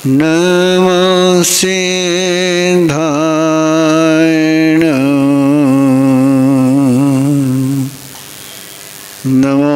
नमो सिद्धाय नमो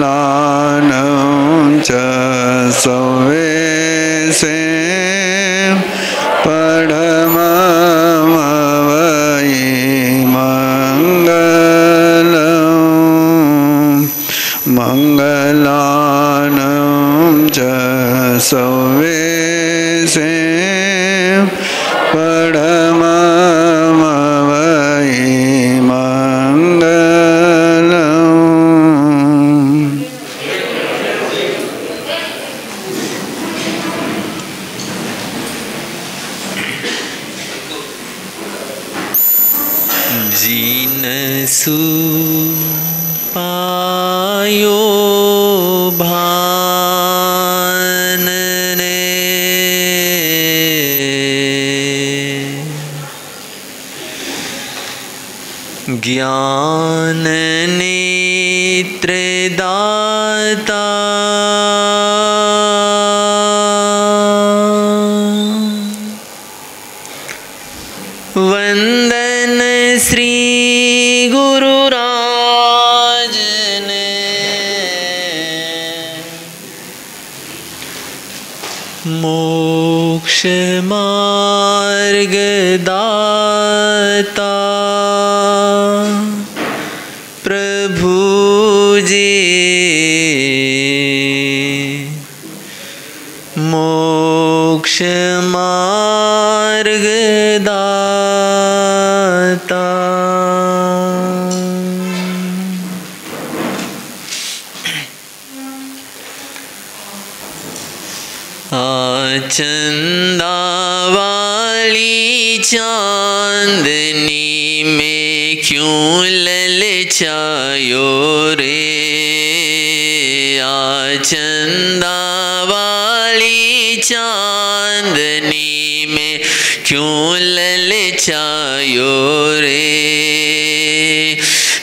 मंगलानं च सवेसे परममवै मंगलानं च सवेसे परममवै जिनसु पायो भानने ज्ञान नेत्र दाता वंदन श्री गुरुराज ने मोक्ष मार्ग दाता प्रभु जी मोक्ष मार्ग दाता चंदा वाली चांदनी में क्यों ललचायो रे चंदा वाली चांदनी में क्यों ललचायो रे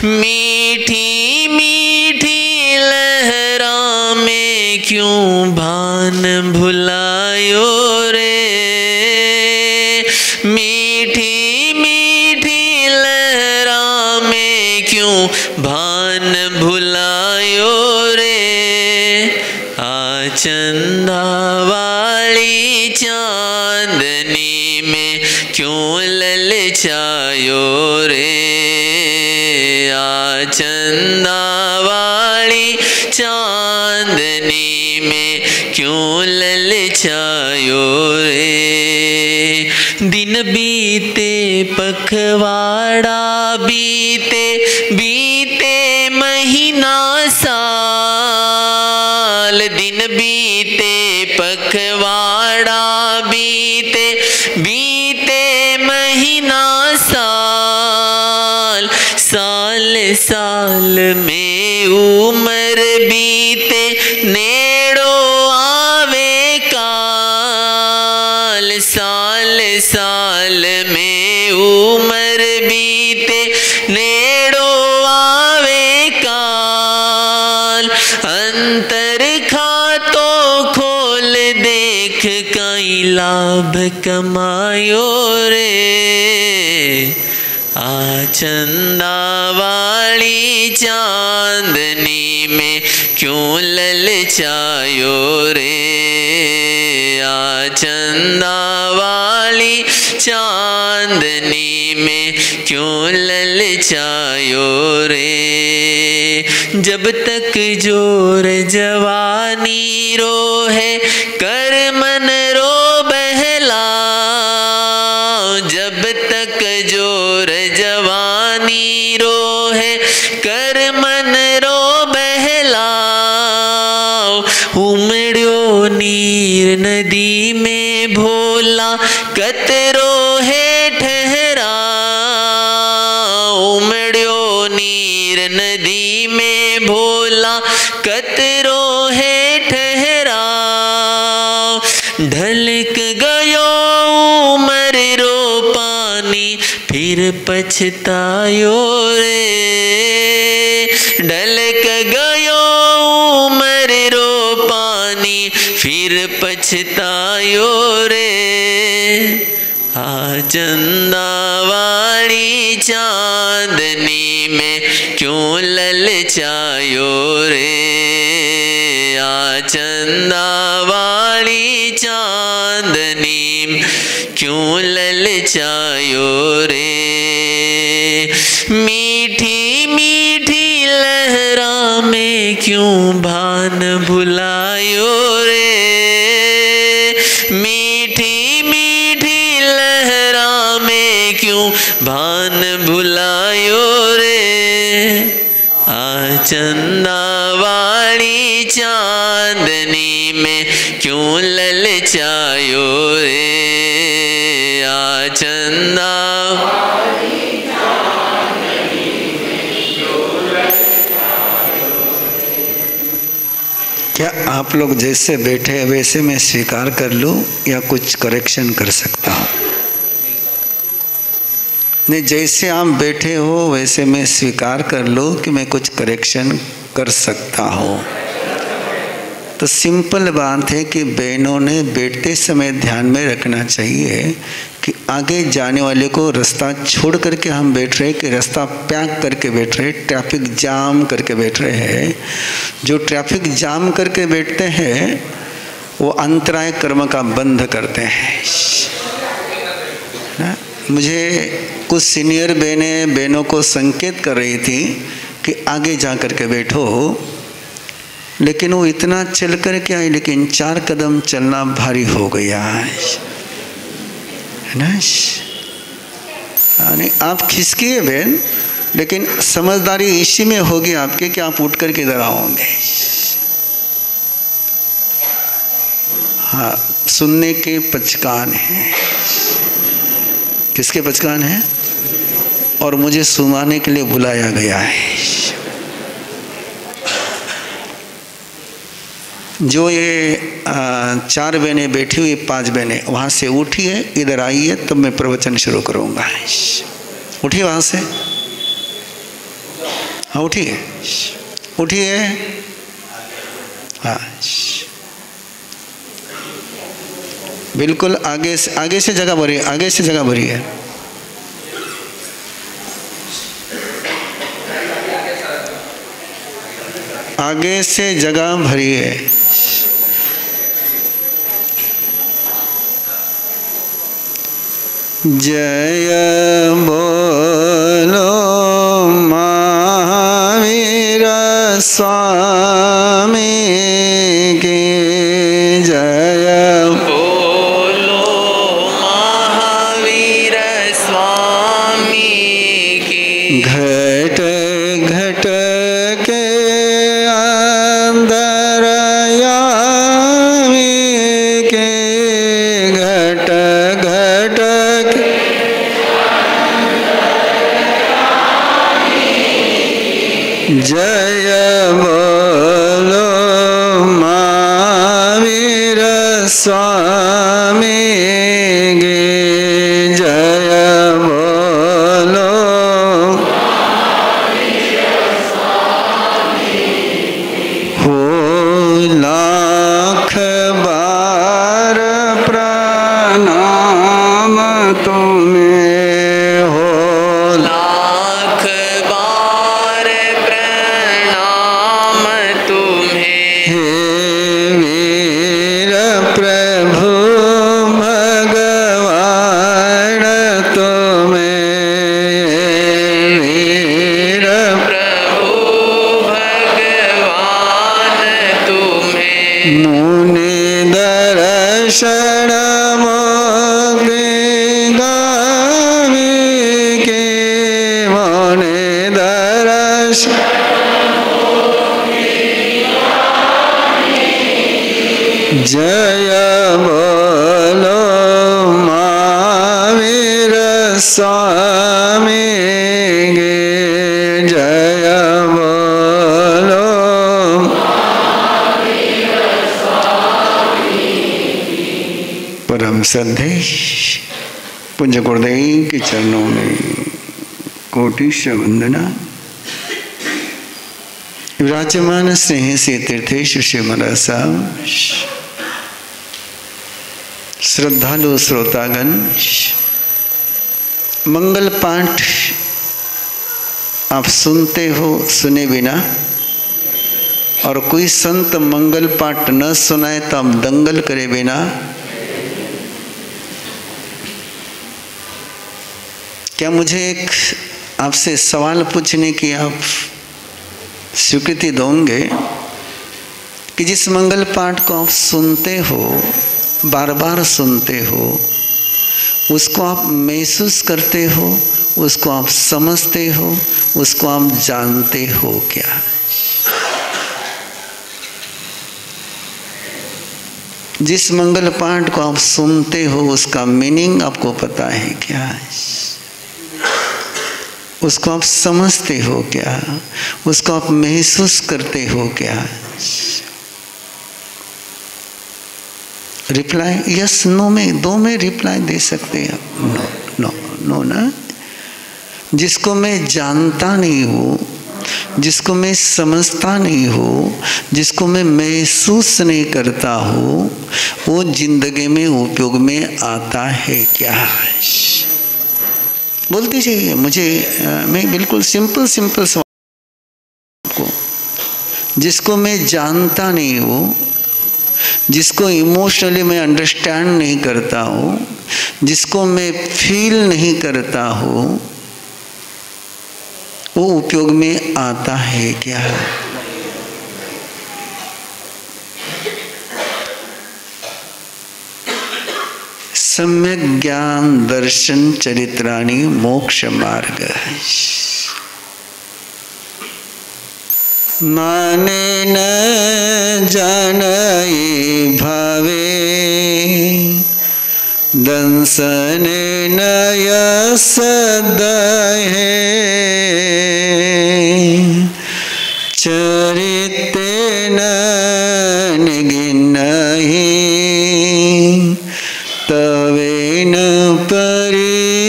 मीठी मीठी लहरा में क्यों भान भुलायो रे मीठी मीठी लहरा में क्यों भान भुलायो रे चंदा वाली चांदनी में क्यों ललचायो रे चंदा वाली चांदनी में क्यों ललचायो रे दिन बीते पखवाड़ा बीते बीते महीना साल दिन बीते पखवाड़ा बीते बीते महीना साल साल साल में उम्र बीते नेड़ो आवे काल साल साल में उम्र बीते नेड़ो आवे काल अंतर खात लाभ कमायो रे, आ चंदा वाली चांदनी में क्यों ललचायो रे, आ चंदा वाली चांदनी में क्यों ललचायो रे। जब तक जोर जवानी रो है कर मन रो बहला, जब तक जोर जवानी रो है कर मन रो बहला। उमड़ो नीर नदी में भोला कतरो है ठहरा, उमड़ो नीर नदी में भोला कतरो है ठहरा। ढलक गयो उमर रो पानी फिर पछतायो रे, ढलक गयो उमर रो पानी फिर पछतायो रे। आ चंदा वाली चांदनी में क्यों ललचायो रे, आ चंदा वाली चांदनी में क्यों ललचायो रे। मीठी मीठी लहरा में क्यों भान भुलायो रे, मीठी मीठी लहरा में क्यों भान भुलायो रे। आ चंदा वाली चांदनी में क्यों ललचायो रे, आ चंदा क्या आप लोग जैसे बैठे हैं वैसे मैं स्वीकार कर लूं या कुछ करेक्शन कर सकता हूं? नहीं, जैसे आप बैठे हो वैसे मैं स्वीकार कर लूं कि मैं कुछ करेक्शन कर सकता हूं। तो सिंपल बात है कि बहनों ने बैठते समय ध्यान में रखना चाहिए कि आगे जाने वाले को रास्ता छोड़ करके हम बैठ रहे, कि रास्ता पैक करके बैठ रहे, ट्रैफिक जाम करके बैठ रहे हैं। जो ट्रैफिक जाम करके बैठते हैं वो अंतराय कर्म का बंध करते हैं ना। मुझे कुछ सीनियर बहनों को संकेत कर रही थी कि आगे जा कर के बैठो, लेकिन वो इतना चल कर के आई, लेकिन 4 कदम चलना भारी हो गया है ना। यानी आप खिसकिए बहन, लेकिन समझदारी इसी में होगी आपके कि आप उठ कर के इधर आओगे। हाँ, सुनने के पचकान हैं। किसके पचकान हैं? और मुझे सुनाने के लिए बुलाया गया है। जो ये 4 बहनें बैठी हुई, 5 बहनें वहाँ से उठिए, इधर आइए, तब मैं प्रवचन शुरू करूँगा। उठिए वहाँ से, हाँ उठिए, उठिए, हाँ बिल्कुल आगे से जगह भरी, आगे से जगह भरी है। आगे से जगह भरी है। जय बोलो महावीर स्वामी की जय। बोलो महावीर स्वामी की। घट घट के अंदर यामी के, घट घट के जय बोलो महावीर स्वामी गे, जय बोलो। हो दर्शन मुक्ति गामी के मोने दर्शन जय बोलो महावीर स्वामी गे जय बोलो परम श्रद्धे पूज्य गुरुदेव के चरणों में कोटि वंदना। विराजमान स्नेह से तीर्थेश श्री महाराज साहब, श्रद्धालु श्रोतागण, मंगल पाठ आप सुनते हो सुने बिना, और कोई संत मंगल पाठ न सुनाए तो आप दंगल करे बिना। क्या मुझे एक आपसे सवाल पूछने की आप स्वीकृति दोगे कि जिस मंगल पाठ को आप सुनते हो, बार बार सुनते हो, उसको आप महसूस करते हो, उसको आप समझते हो, उसको आप जानते हो क्या? जिस मंगल पाठ को आप सुनते हो उसका मीनिंग आपको पता है क्या? उसको आप समझते हो क्या? उसको आप महसूस करते हो क्या? रिप्लाई यस नो में, दो में रिप्लाई दे सकते हैं। नो नो नो ना। जिसको मैं जानता नहीं हूँ, जिसको मैं समझता नहीं हूँ, जिसको मैं महसूस नहीं करता हूँ, वो जिंदगी में उपयोग में आता है क्या? बोलती चाहिए मुझे। मैं बिल्कुल सिंपल सवाल को, जिसको मैं जानता नहीं हूँ, जिसको इमोशनली मैं अंडरस्टैंड नहीं करता हूँ, जिसको मैं फील नहीं करता हूँ, वो उपयोग में आता है क्या? सम्यक ज्ञान दर्शन चरित्राणि मोक्ष मार्ग। माने न जानई भावे, दंसने न सदहे, चरिते न निगिनहि, तवे न परिसुझई।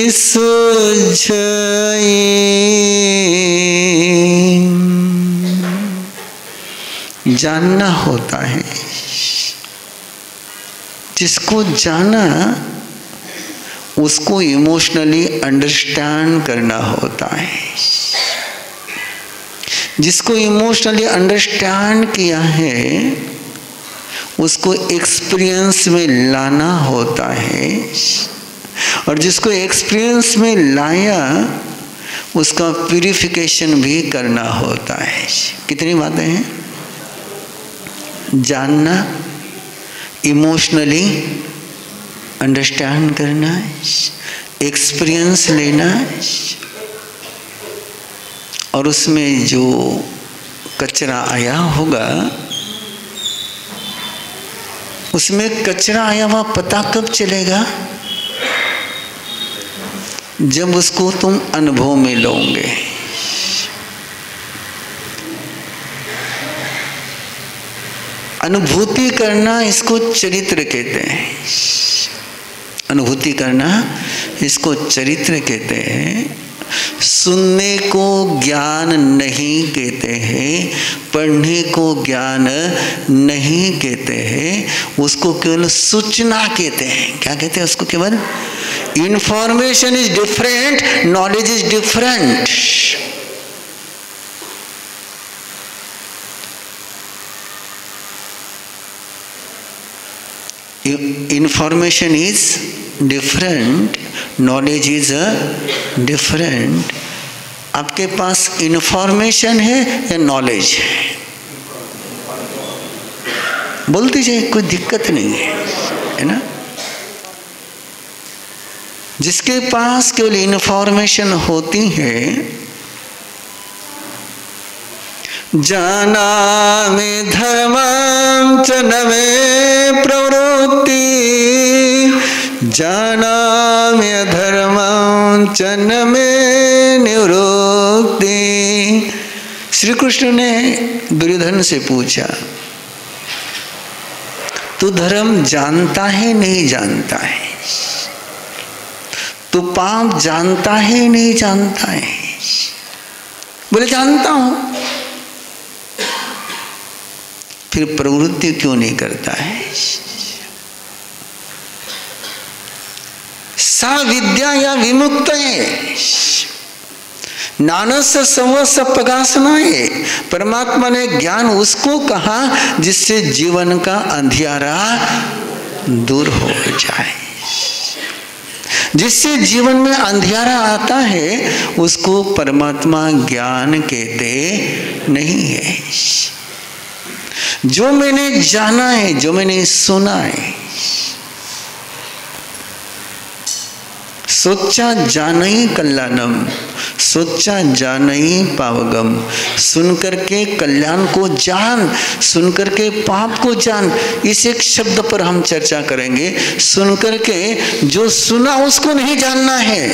जानना होता है, जिसको जाना उसको इमोशनली अंडरस्टैंड करना होता है। जिसको इमोशनली अंडरस्टैंड किया है उसको एक्सपीरियंस में लाना होता है, और जिसको एक्सपीरियंस में लाया उसका प्यूरिफिकेशन भी करना होता है। कितनी बातें हैं? जानना, इमोशनली अंडरस्टैंड करना, एक्सपीरियंस लेना, और उसमें जो कचरा आया होगा, उसमें कचरा आया हुआ पता कब चलेगा? जब उसको तुम अनुभव में लोगे। अनुभूति करना इसको चरित्र कहते हैं। अनुभूति करना इसको चरित्र कहते हैं। सुनने को ज्ञान नहीं कहते हैं, पढ़ने को ज्ञान नहीं कहते हैं, उसको केवल सूचना कहते हैं। क्या कहते हैं उसको? केवल information is different, knowledge is different. Information is different, knowledge is different. आपके पास इंफॉर्मेशन है या नॉलेज है? बोल दीजिए, कोई दिक्कत नहीं है। है ना। जिसके पास केवल इंफॉर्मेशन होती है, जानामि धर्मं च न मे प्रवृत्ति, जानामि अधर्मं च न मे निवृत्ति। श्री कृष्ण ने दुर्योधन से पूछा, तू धर्म जानता है नहीं जानता है? तू पाप जानता है नहीं जानता है? बोले जानता हूं। फिर प्रवृत्ति क्यों नहीं करता है? सा विद्या या विमुक्त है, नानस संवत्स प्रकाशनाय। परमात्मा ने ज्ञान उसको कहा जिससे जीवन का अंधियारा दूर हो जाए। जिससे जीवन में अंधियारा आता है उसको परमात्मा ज्ञान कहते नहीं है। जो मैंने जाना है, जो मैंने सुना है, सोचा जानई कल्याणम, सोचा जानई पावगम। सुन करके कल्याण को जान, सुन करके पाप को जान। इस एक शब्द पर हम चर्चा करेंगे। सुन करके जो सुना उसको नहीं जानना है,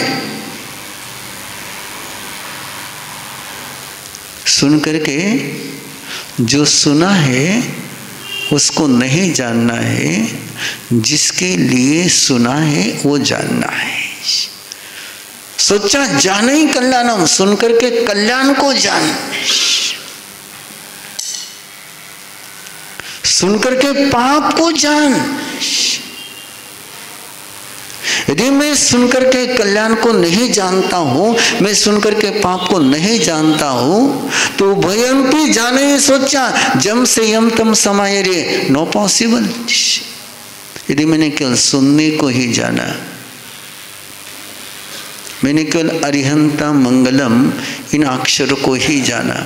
सुन करके जो सुना है उसको नहीं जानना है, जिसके लिए सुना है वो जानना है। सोचा जानई कल्याणम, सुन करके कल्याण को जान, सुन करके पाप को जान। यदि मैं सुनकर के कल्याण को नहीं जानता हूं, मैं सुनकर के पाप को नहीं जानता हूं, तो भयम की जाने सोचा जम से यम तम समाये रे, नो पॉसिबल। यदि मैंने केवल सुनने को ही जाना, मैंने केवल अरिहंता मंगलम इन अक्षरों को ही जाना,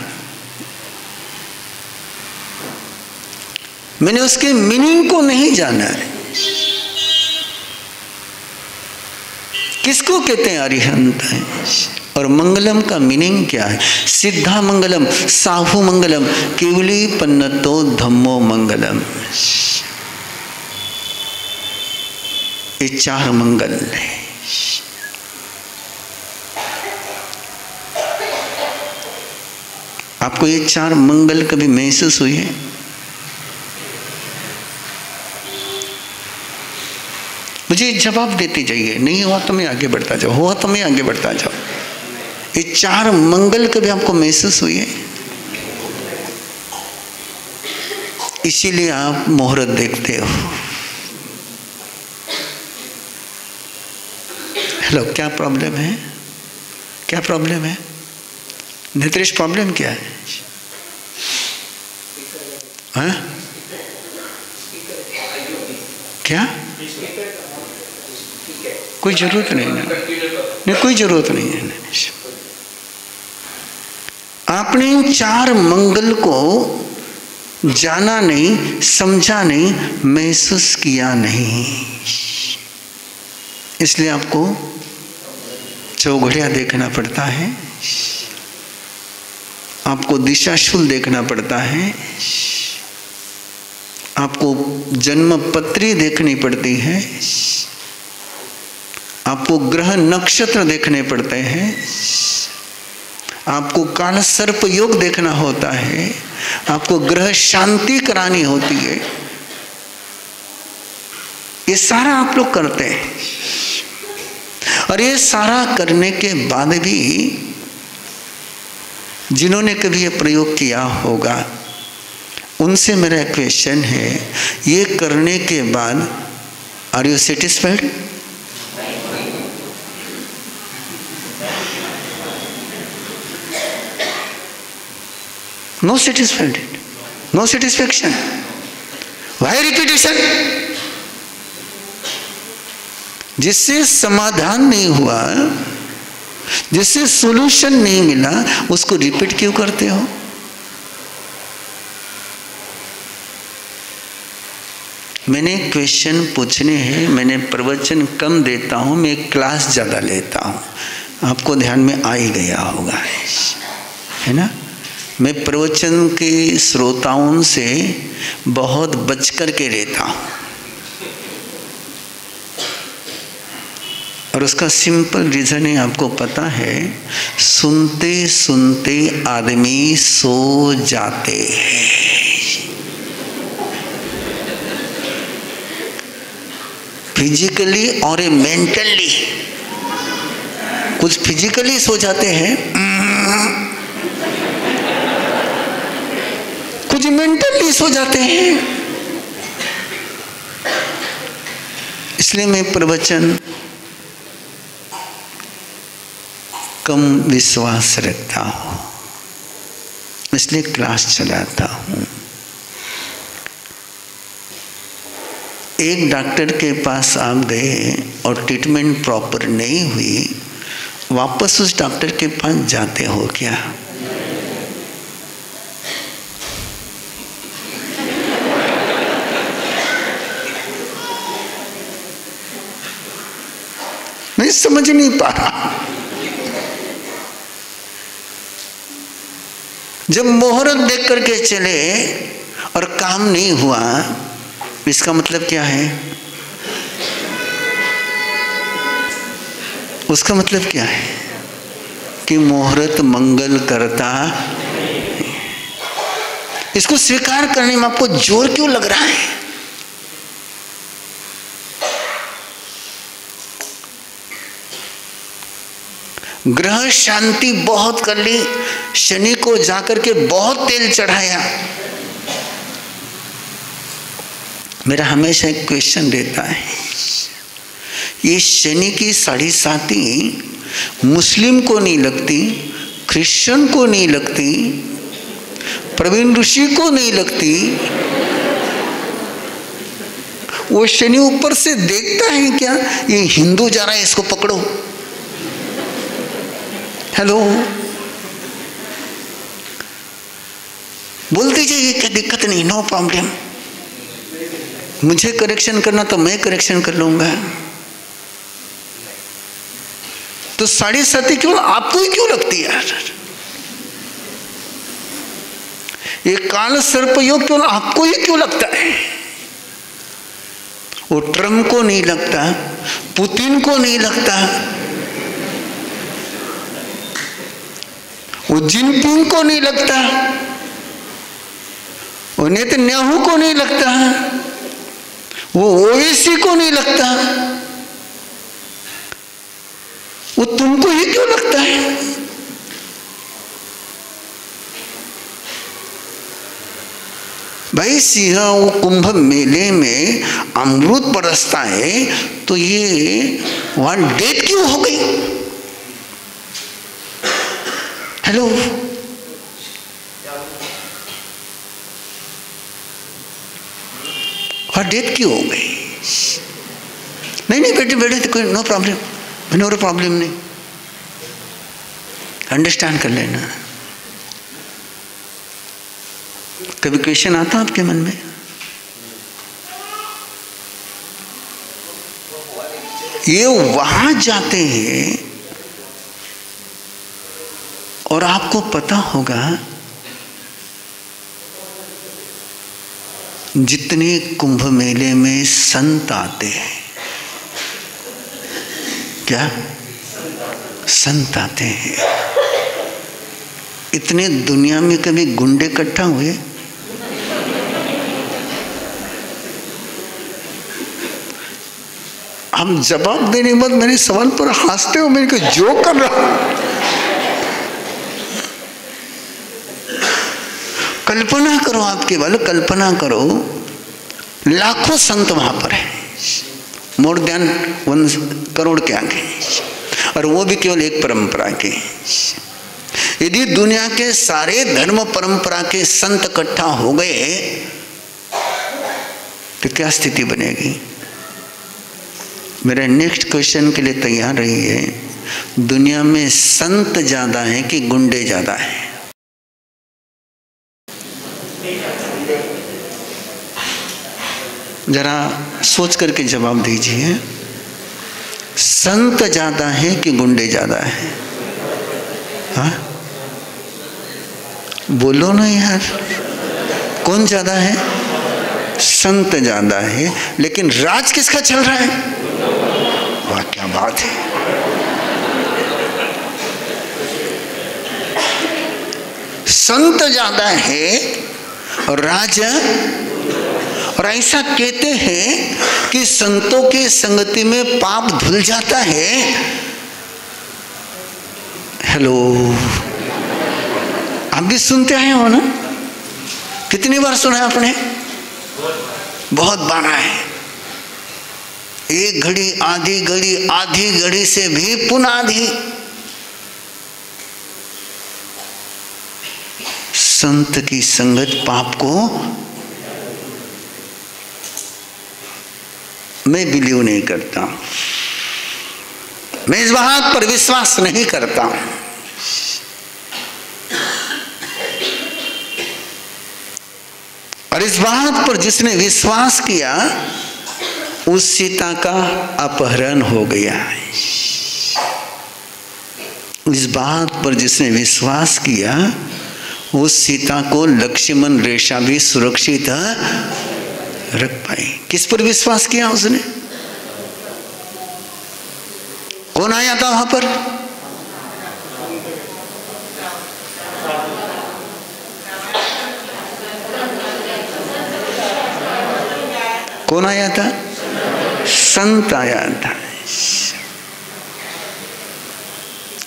मैंने उसके मीनिंग को नहीं जाना है। किसको कहते हैं अरिहंत है? और मंगलम का मीनिंग क्या है? सिद्धा मंगलम, साहु मंगलम, केवली पन्नतो धम्मो मंगलम। ये चार मंगल है। आपको ये चार मंगल कभी महसूस हुई है? मुझे जवाब देते जाइए। नहीं हुआ तो मैं आगे बढ़ता जाऊं, हुआ तो मैं आगे बढ़ता जाऊं। ये चार मंगल कभी आपको महसूस हुई है? इसीलिए आप मुहूर्त देखते हो। हेलो, क्या प्रॉब्लम है? क्या प्रॉब्लम है नेत्रेश? प्रॉब्लम क्या है? हाँ? क्या? कोई जरूरत नहीं ना, नहीं कोई जरूरत नहीं है। आपने इन चार मंगल को जाना नहीं, समझा नहीं, महसूस किया नहीं, इसलिए आपको चौघड़िया देखना पड़ता है, आपको दिशाशूल देखना पड़ता है, आपको जन्म पत्री देखनी पड़ती है, आपको ग्रह नक्षत्र देखने पड़ते हैं, आपको काल सर्प योग देखना होता है, आपको ग्रह शांति करानी होती है। ये सारा आप लोग करते हैं। और ये सारा करने के बाद भी जिन्होंने कभी ये प्रयोग किया होगा उनसे मेरा क्वेश्चन है, ये करने के बाद are you satisfied? No satisfied, no satisfaction. Why repetition? जिससे समाधान नहीं हुआ, जिससे सॉल्यूशन नहीं मिला, उसको रिपीट क्यों करते हो? मैंने क्वेश्चन पूछने हैं, मैंने प्रवचन कम देता हूँ, मैं क्लास ज़्यादा लेता हूँ, आपको ध्यान में आ ही गया होगा, है ना। मैं प्रवचन के श्रोताओं से बहुत बच कर के लेता हूँ, और उसका सिंपल रीज़न है, आपको पता है, सुनते सुनते आदमी सो जाते हैं। फिजिकली और मेंटली। कुछ फिजिकली सो जाते हैं, कुछ मेंटली सो जाते हैं। इसलिए मैं प्रवचन कम विश्वास रखता हूँ, इसलिए क्लास चलाता हूँ। एक डॉक्टर के पास आप गए और ट्रीटमेंट प्रॉपर नहीं हुई, वापस उस डॉक्टर के पास जाते हो क्या? मैं समझ नहीं पा रहा। जब मुहूर्त देख करके चले और काम नहीं हुआ, इसका मतलब क्या है? उसका मतलब क्या है कि मुहूर्त मंगल करता। इसको स्वीकार करने में आपको जोर क्यों लग रहा है? ग्रह शांति बहुत कर ली, शनि को जाकर के बहुत तेल चढ़ाया। मेरा हमेशा एक क्वेश्चन रहता है, ये शनि की 7.5 मुस्लिम को नहीं लगती, क्रिश्चियन को नहीं लगती, प्रवीण ऋषि को नहीं लगती, वो शनि ऊपर से देखता है क्या, ये हिंदू जा रहा है इसको पकड़ो। हेलो, बोल दीजिए क्या दिक्कत नहीं, नो प्रॉब्लम, मुझे करेक्शन करना तो मैं करेक्शन कर लूंगा। तो 7.5 क्यों आपको ही क्यों लगती है यार? ये काल सर्प योग क्यों आपको ही क्यों लगता है? वो ट्रम्प को नहीं लगता, पुतिन को नहीं लगता, वो जिनपिंग को नहीं लगता, वो नेतन्याहू को नहीं लगता, वो ओवैसी को नहीं लगता, वो तुमको ही क्यों लगता है? भाई सिंह वो कुंभ मेले में अमृत बरसता है, तो ये वहां डेथ क्यों हो गई? हेलो, वहां डेथ क्यों हो गई? नहीं बेटे बेटे कोई नो प्रॉब्लम, नो प्रॉब्लम नहीं, अंडरस्टैंड कर लेना। कभी क्वेश्चन आता आपके मन में? ये वहां जाते हैं और आपको पता होगा जितने कुंभ मेले में संत आते हैं, क्या संत आते हैं, इतने दुनिया में कभी गुंडे इकट्ठा हुए? हम जवाब देने के बाद मेरे सवाल पर हंसते हो, मेरे को जोक कर रहा हूं। कल्पना करो, आपके वालों कल्पना करो, लाखों संत वहां पर है, मोर देन 1 करोड़ के आगे, और वो भी केवल एक परंपरा के। यदि दुनिया के सारे धर्म परंपरा के संत इकट्ठा हो गए तो क्या स्थिति बनेगी? मेरा नेक्स्ट क्वेश्चन के लिए तैयार रहिए। दुनिया में संत ज्यादा है कि गुंडे ज्यादा है? जरा सोच करके जवाब दीजिए, संत ज्यादा है कि गुंडे ज्यादा है? हाँ बोलो ना यार, कौन ज्यादा है? संत ज्यादा है, लेकिन राज किसका चल रहा है? वाह क्या बात है। संत ज्यादा है और राज, और ऐसा कहते हैं कि संतों की संगति में पाप धुल जाता है। हेलो, आप भी सुनते आए हो ना? कितनी बार सुना है आपने? बहुत बार है। एक घड़ी, आधी घड़ी, आधी घड़ी से भी पुनः आधी। संत की संगत पाप को, मैं बिलीव नहीं करता, मैं इस बात पर विश्वास नहीं करता। और इस बात पर जिसने विश्वास किया उस सीता का अपहरण हो गया। इस बात पर जिसने विश्वास किया उस सीता को लक्ष्मण रेखा भी सुरक्षित रख पाई। किस पर विश्वास किया उसने? कौन आया था वहां पर? कौन आया था? संत आया था।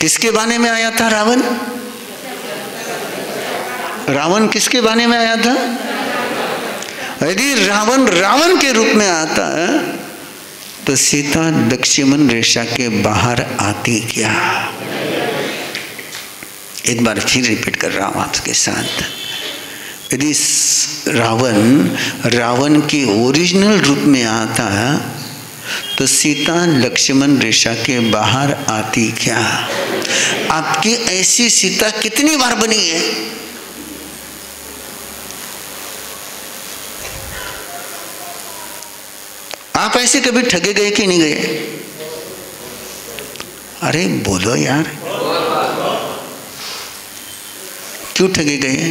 किसके बाने में आया था रावण? रावण किसके बाने में आया था? यदि रावण रावण के रूप में आता तो सीता लक्ष्मण रेखा के बाहर आती क्या? एक बार फिर रिपीट कर रहा हूं आपके साथ। यदि रावण के ओरिजिनल रूप में आता तो सीता लक्ष्मण रेखा के बाहर आती क्या? आपकी ऐसी सीता कितनी बार बनी है? आप ऐसे कभी ठगे गए कि नहीं गए? अरे बोलो यार, क्यों ठगे गए?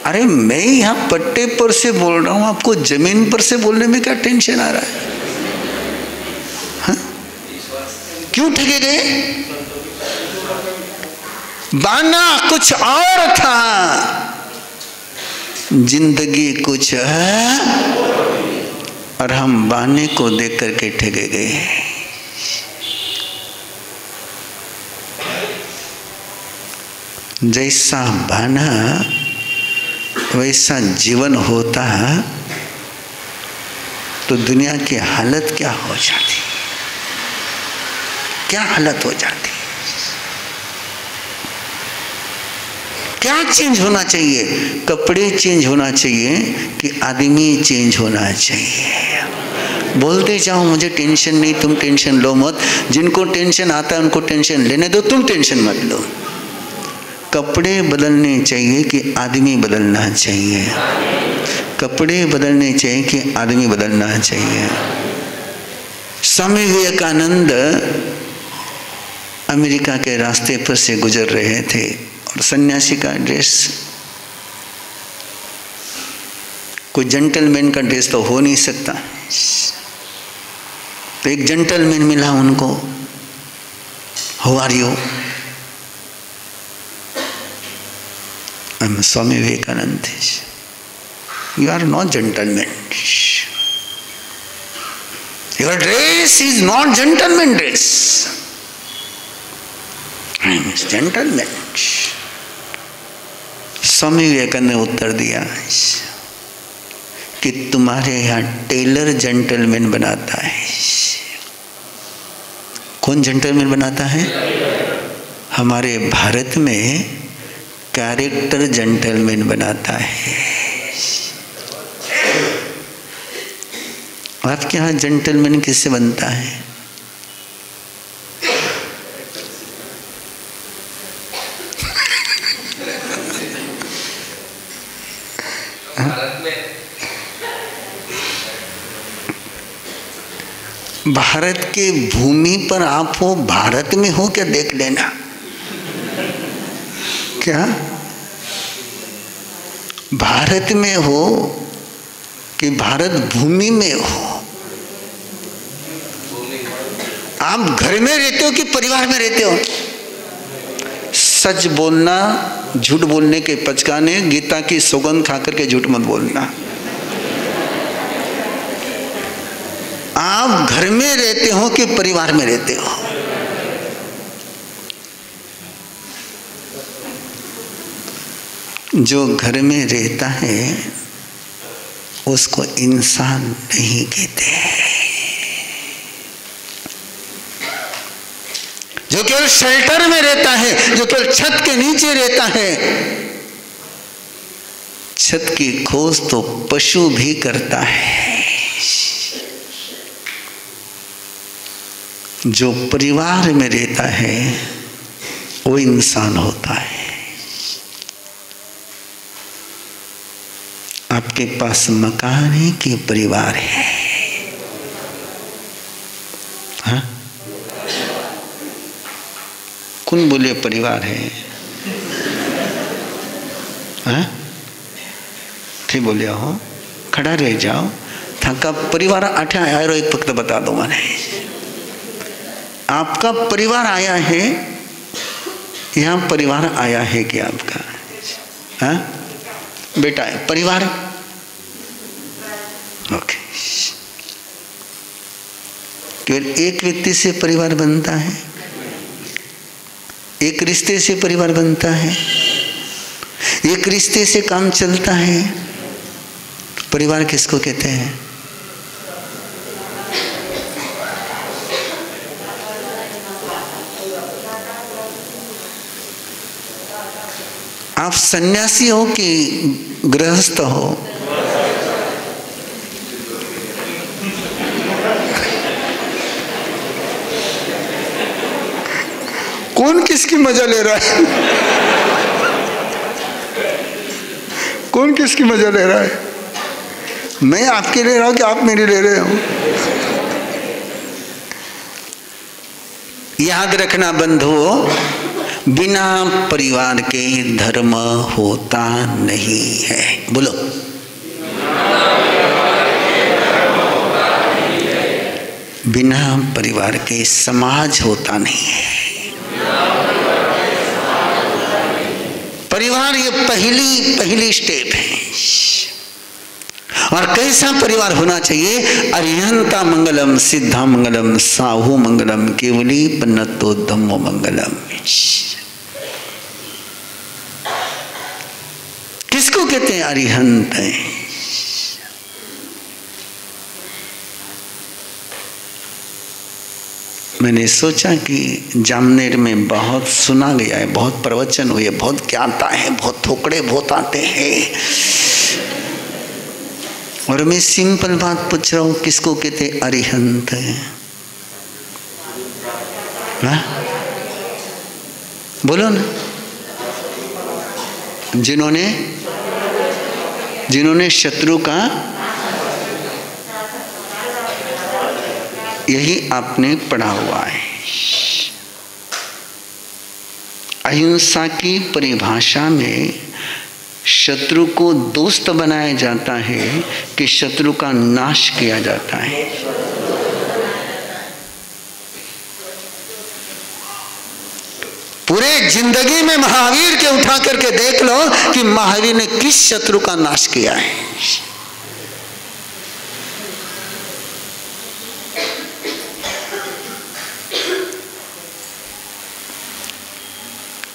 अरे मैं यहां पट्टे पर से बोल रहा हूं, आपको जमीन पर से बोलने में क्या टेंशन आ रहा है? हा? क्यों ठगे गए? बाना कुछ और था, जिंदगी कुछ है, और हम बाने को देख करके ठगे गए। जैसा बाना वैसा जीवन होता तो दुनिया की हालत क्या हो जाती? क्या हालत हो जाती? क्या चेंज होना चाहिए? कपड़े चेंज होना चाहिए कि आदमी चेंज होना चाहिए? बोलते जाओ मुझे टेंशन नहीं, तुम टेंशन लो मत। जिनको टेंशन आता है उनको टेंशन लेने दो, तुम टेंशन मत लो। कपड़े बदलने चाहिए कि आदमी बदलना चाहिए? कपड़े बदलने चाहिए कि आदमी बदलना चाहिए? स्वामी विवेकानंद अमेरिका के रास्ते पर से गुजर रहे थे और सन्यासी का ड्रेस, कोई जेंटलमैन का ड्रेस तो हो नहीं सकता, तो एक जेंटलमैन मिला उनको। How are you? I am Swami Vivekananda. You are not gentleman, your dress is not gentleman dress. I am gentleman. Swami Vivekananda ने उत्तर दिया कि तुम्हारे यहाँ टेलर जेंटलमैन बनाता है। कौन जेंटलमैन बनाता है? हमारे भारत में कैरेक्टर जेंटलमैन बनाता है। आपके यहाँ जेंटलमैन किससे बनता है? भारत के भूमि पर आप हो, भारत में हो क्या देख लेना। क्या भारत में हो कि भारत भूमि में हो? आप घर में रहते हो कि परिवार में रहते हो? सच बोलना, झूठ बोलने के पचकाने, गीता की सौगंध खाकर के झूठ मत बोलना। आप घर में रहते हो कि परिवार में रहते हो? जो घर में रहता है उसको इंसान नहीं कहते। जो केवल शेल्टर में रहता है, जो केवल छत के नीचे रहता है, छत की खोज तो पशु भी करता है। जो परिवार में रहता है वो इंसान होता है। आपके पास मकान है कि परिवार है? हाँ? कौन बोले परिवार है? हाँ? ठीक बोले हो, खड़ा रह जाओ। थका परिवार आठा आयो एक वक्त बता दो मैंने। आपका परिवार आया है, यहाँ परिवार आया है कि आपका? हाँ? बेटा है, परिवार। ओके। केवल एक व्यक्ति से परिवार बनता है, एक रिश्ते से परिवार बनता है, एक रिश्ते से काम चलता है। परिवार किसको कहते हैं? आप सन्यासी हो कि गृहस्थ हो? कौन किसकी मजा ले रहा है? कौन किसकी मजा ले रहा है? मैं आपके ले रहा हूं कि आप मेरे ले रहे हो? याद रखना बंधुओं, बिना परिवार के धर्म होता नहीं है। बोलो, बिना परिवार के समाज होता नहीं है। परिवार ये पहली स्टेप है। और कैसा परिवार होना चाहिए? अरिहंता मंगलम, सिद्धा मंगलम, साहू मंगलम, केवली पन्नतो धम्मो मंगलम। किसको कहते हैं अरिहंत? मैंने सोचा कि जामनेर में बहुत सुना गया है, बहुत प्रवचन हुए, बहुत ज्ञाता है, बहुत थोकड़े बहुत आते हैं, और मैं सिंपल बात पूछ रहा हूं, किसको कहते अरिहंत है? बोलो ना। जिन्होंने शत्रु का, यही आपने पढ़ा हुआ है। अहिंसा की परिभाषा में शत्रु को दोस्त बनाया जाता है कि शत्रु का नाश किया जाता है? पूरे जिंदगी में महावीर के उठा करके देख लो कि महावीर ने किस शत्रु का नाश किया है।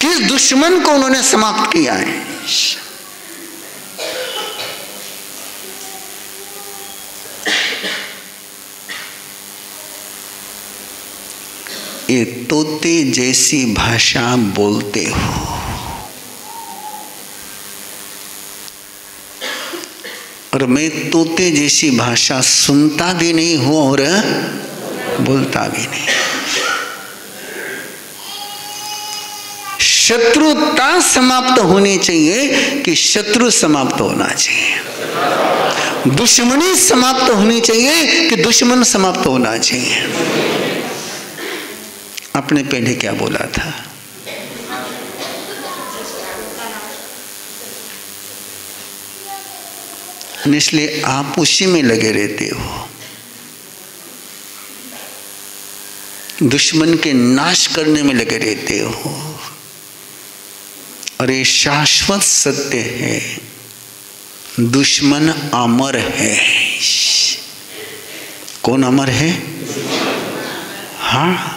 किस दुश्मन को उन्होंने समाप्त किया है। ये तोते जैसी भाषा बोलते हो, और मैं तोते जैसी भाषा सुनता भी नहीं हूं और बोलता भी नहीं। शत्रुता समाप्त होनी चाहिए कि शत्रु समाप्त होना चाहिए? दुश्मनी समाप्त होनी चाहिए कि दुश्मन समाप्त होना चाहिए? आपने पहले क्या बोला था? इसलिए आप उसी में लगे रहते हो, दुश्मन के नाश करने में लगे रहते हो। और ये शाश्वत सत्य है, दुश्मन अमर है। कौन अमर है? हाँ,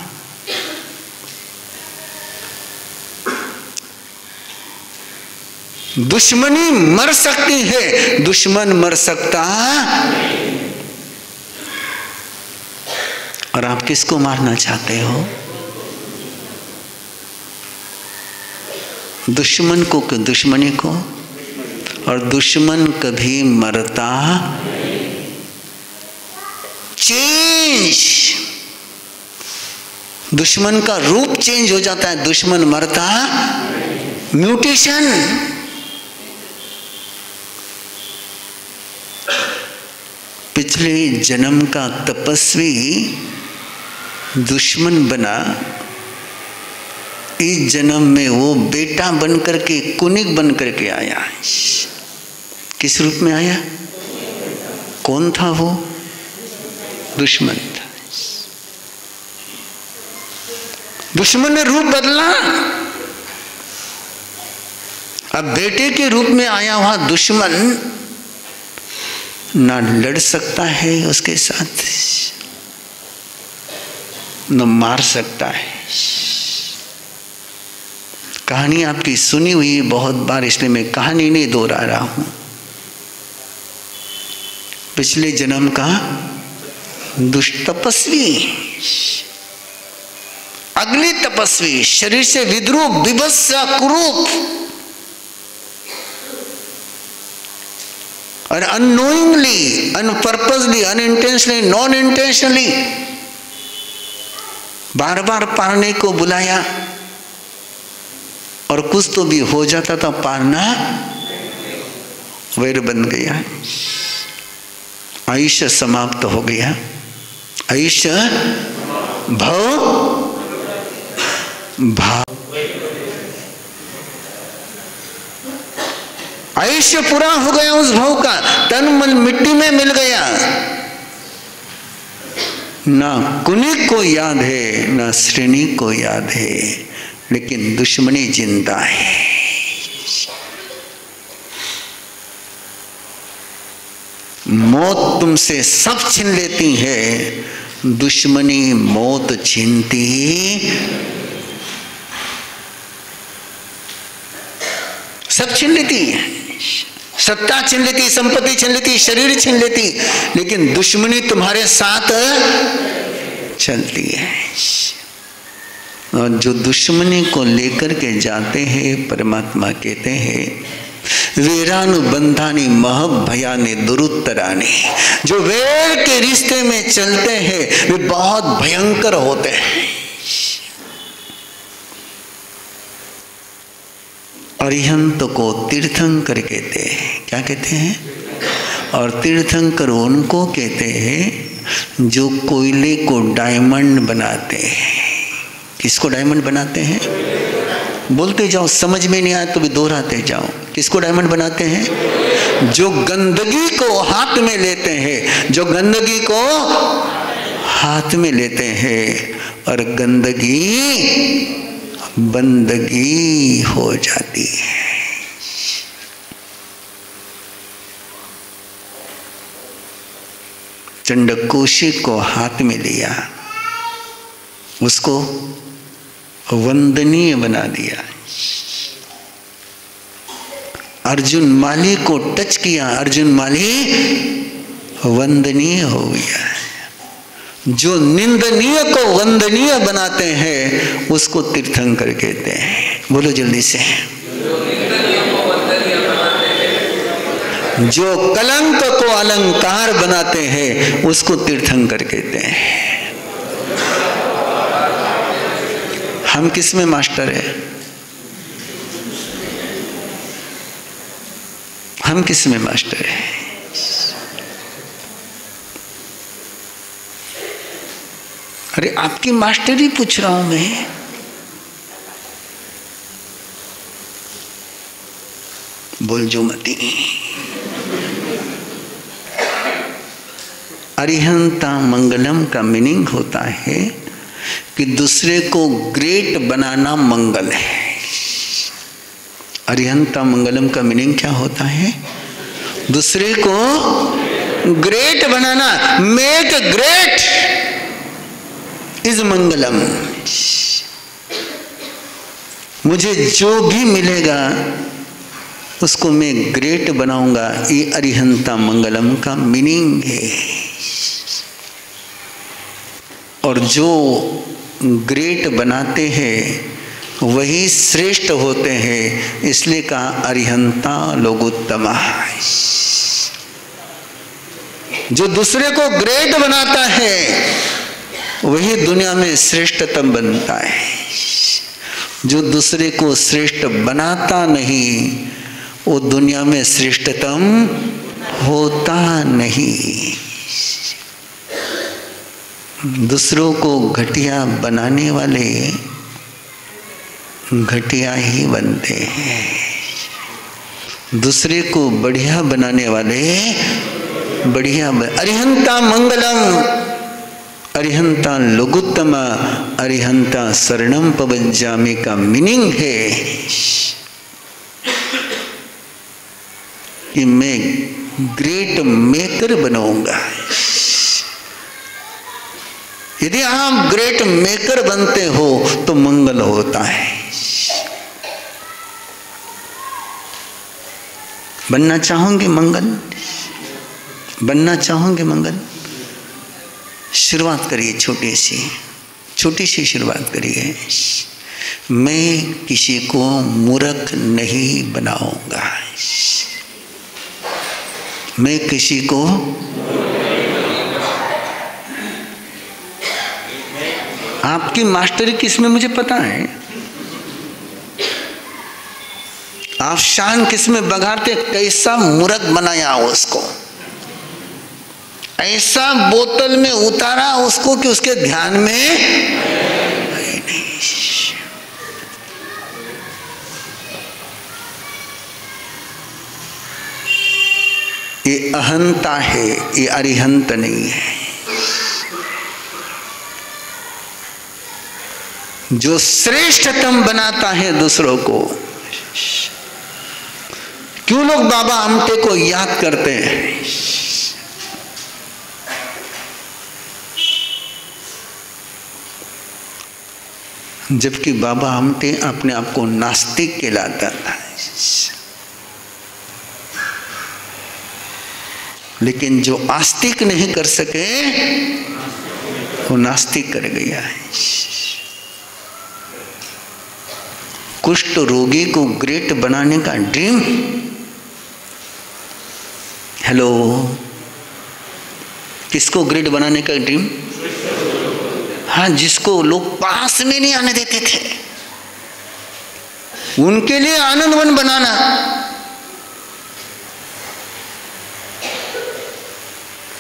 दुश्मनी मर सकती है, दुश्मन मर सकता। और आप किसको मारना चाहते हो? दुश्मन को कि दुश्मनी को? और दुश्मन कभी मरता चेंज, दुश्मन का रूप चेंज हो जाता है, दुश्मन मरता म्यूटेशन। पिछले जन्म का तपस्वी दुश्मन बना, इस जन्म में वो बेटा बन करके, कुनिक बन करके आया। किस रूप में आया? कौन था वो? दुश्मन था। दुश्मन ने रूप बदला, अब बेटे के रूप में आया हुआ दुश्मन ना लड़ सकता है उसके साथ, न मार सकता है। कहानी आपकी सुनी हुई बहुत बार, इसलिए मैं कहानी नहीं दोहरा रहा हूं। पिछले जन्म का दुष्तपस्वी, अगले तपस्वी, शरीर से विद्रूप, विभत्स, कुरूप, और अननोइंगली, अनपर्पसली, अनइंटेंशनली, नॉन इंटेंशनली बार बार पारने को बुलाया, और कुछ तो भी हो जाता था, पारना वैर बन गया, आयुष्य समाप्त हो गया, आयुष्य भव भाव, आयुष्य पूरा हो गया उस भव का, तन मन मिट्टी में मिल गया। ना कुनिक को याद है, ना श्रेणी को याद है, लेकिन दुश्मनी जिंदा है। मौत तुमसे सब छीन लेती है, दुश्मनी मौत छीनती सब छीन लेती है, सत्ता छीन लेती, संपत्ति छीन लेती, शरीर छीन लेती, लेकिन दुश्मनी तुम्हारे साथ चलती है। और जो दुश्मनी को लेकर के जाते हैं, परमात्मा कहते हैं वीरानुबंधानी महब भयानी दुरुत्तरानी, जो वैर के रिश्ते में चलते हैं वे बहुत भयंकर होते हैं। अरिहंत को तीर्थंकर कहते हैं। क्या कहते हैं? और तीर्थंकर उनको कहते हैं जो कोयले को डायमंड बनाते हैं। किसको डायमंड बनाते हैं? बोलते जाओ, समझ में नहीं आया तो भी दोहराते जाओ। किसको डायमंड बनाते हैं? जो गंदगी को हाथ में लेते हैं, जो गंदगी को हाथ में लेते हैं, और गंदगी बंदगी हो जाती है। चंडकोशी को हाथ में लिया, उसको वंदनीय बना दिया। अर्जुन माली को टच किया, अर्जुन माली वंदनीय हो गया। जो निंदनीय को वंदनीय बनाते हैं उसको तीर्थंकर कहते हैं। बोलो जल्दी से। जो कलंक को अलंकार बनाते हैं उसको तीर्थंकर कहते हैं। हम किस में मास्टर है? हम किस में मास्टर है? अरे आपकी मास्टरी पूछ रहा हूं मैं। बोल जो मती। अरिहंता मंगलम का मीनिंग होता है कि दूसरे को ग्रेट बनाना मंगल है। अरिहंता मंगलम का मीनिंग क्या होता है? दूसरे को ग्रेट बनाना, मेक ग्रेट इज मंगलम। मुझे जो भी मिलेगा उसको मैं ग्रेट बनाऊंगा, ये अरिहंता मंगलम का मीनिंग है। और जो ग्रेट बनाते हैं वही श्रेष्ठ होते हैं, इसलिए कहा अरिहंता लोकोत्तमा। जो दूसरे को ग्रेट बनाता है वही दुनिया में श्रेष्ठतम बनता है। जो दूसरे को श्रेष्ठ बनाता नहीं वो दुनिया में श्रेष्ठतम होता नहीं। दूसरों को घटिया बनाने वाले घटिया ही बनते हैं, दूसरे को बढ़िया बनाने वाले बढ़िया। अरिहंता मंगलम, अरिहंता लघुत्तमा, अरिहंता शरणम पवज्जामि का मीनिंग है कि मैं ग्रेट मेकर बनाऊंगा। यदि आप ग्रेट मेकर बनते हो तो मंगल होता है। बनना चाहोगे मंगल? बनना चाहोगे मंगल? शुरुआत करिए छोटी सी शुरुआत करिए। मैं किसी को मूर्ख नहीं बनाऊंगा। मैं किसी को आपकी मास्टरी किसमें मुझे पता है। आप शान किसमें बघारते, कैसा मूर्ख बनाया उसको, ऐसा बोतल में उतारा उसको कि उसके ध्यान में नहीं। ये अहंता है, ये अरिहंत नहीं है। जो श्रेष्ठतम बनाता है दूसरों को। क्यों लोग बाबा आमटे को याद करते हैं? जबकि बाबा आमटे अपने आप को नास्तिक कहलाता था, लेकिन जो आस्तिक नहीं कर सके वो नास्तिक कर गया है। कुष्ठ रोगी को ग्रेट बनाने का ड्रीम। हेलो, किसको ग्रेट बनाने का ड्रीम? हाँ, जिसको लोग पास में नहीं आने देते थे, उनके लिए आनंदवन बनाना।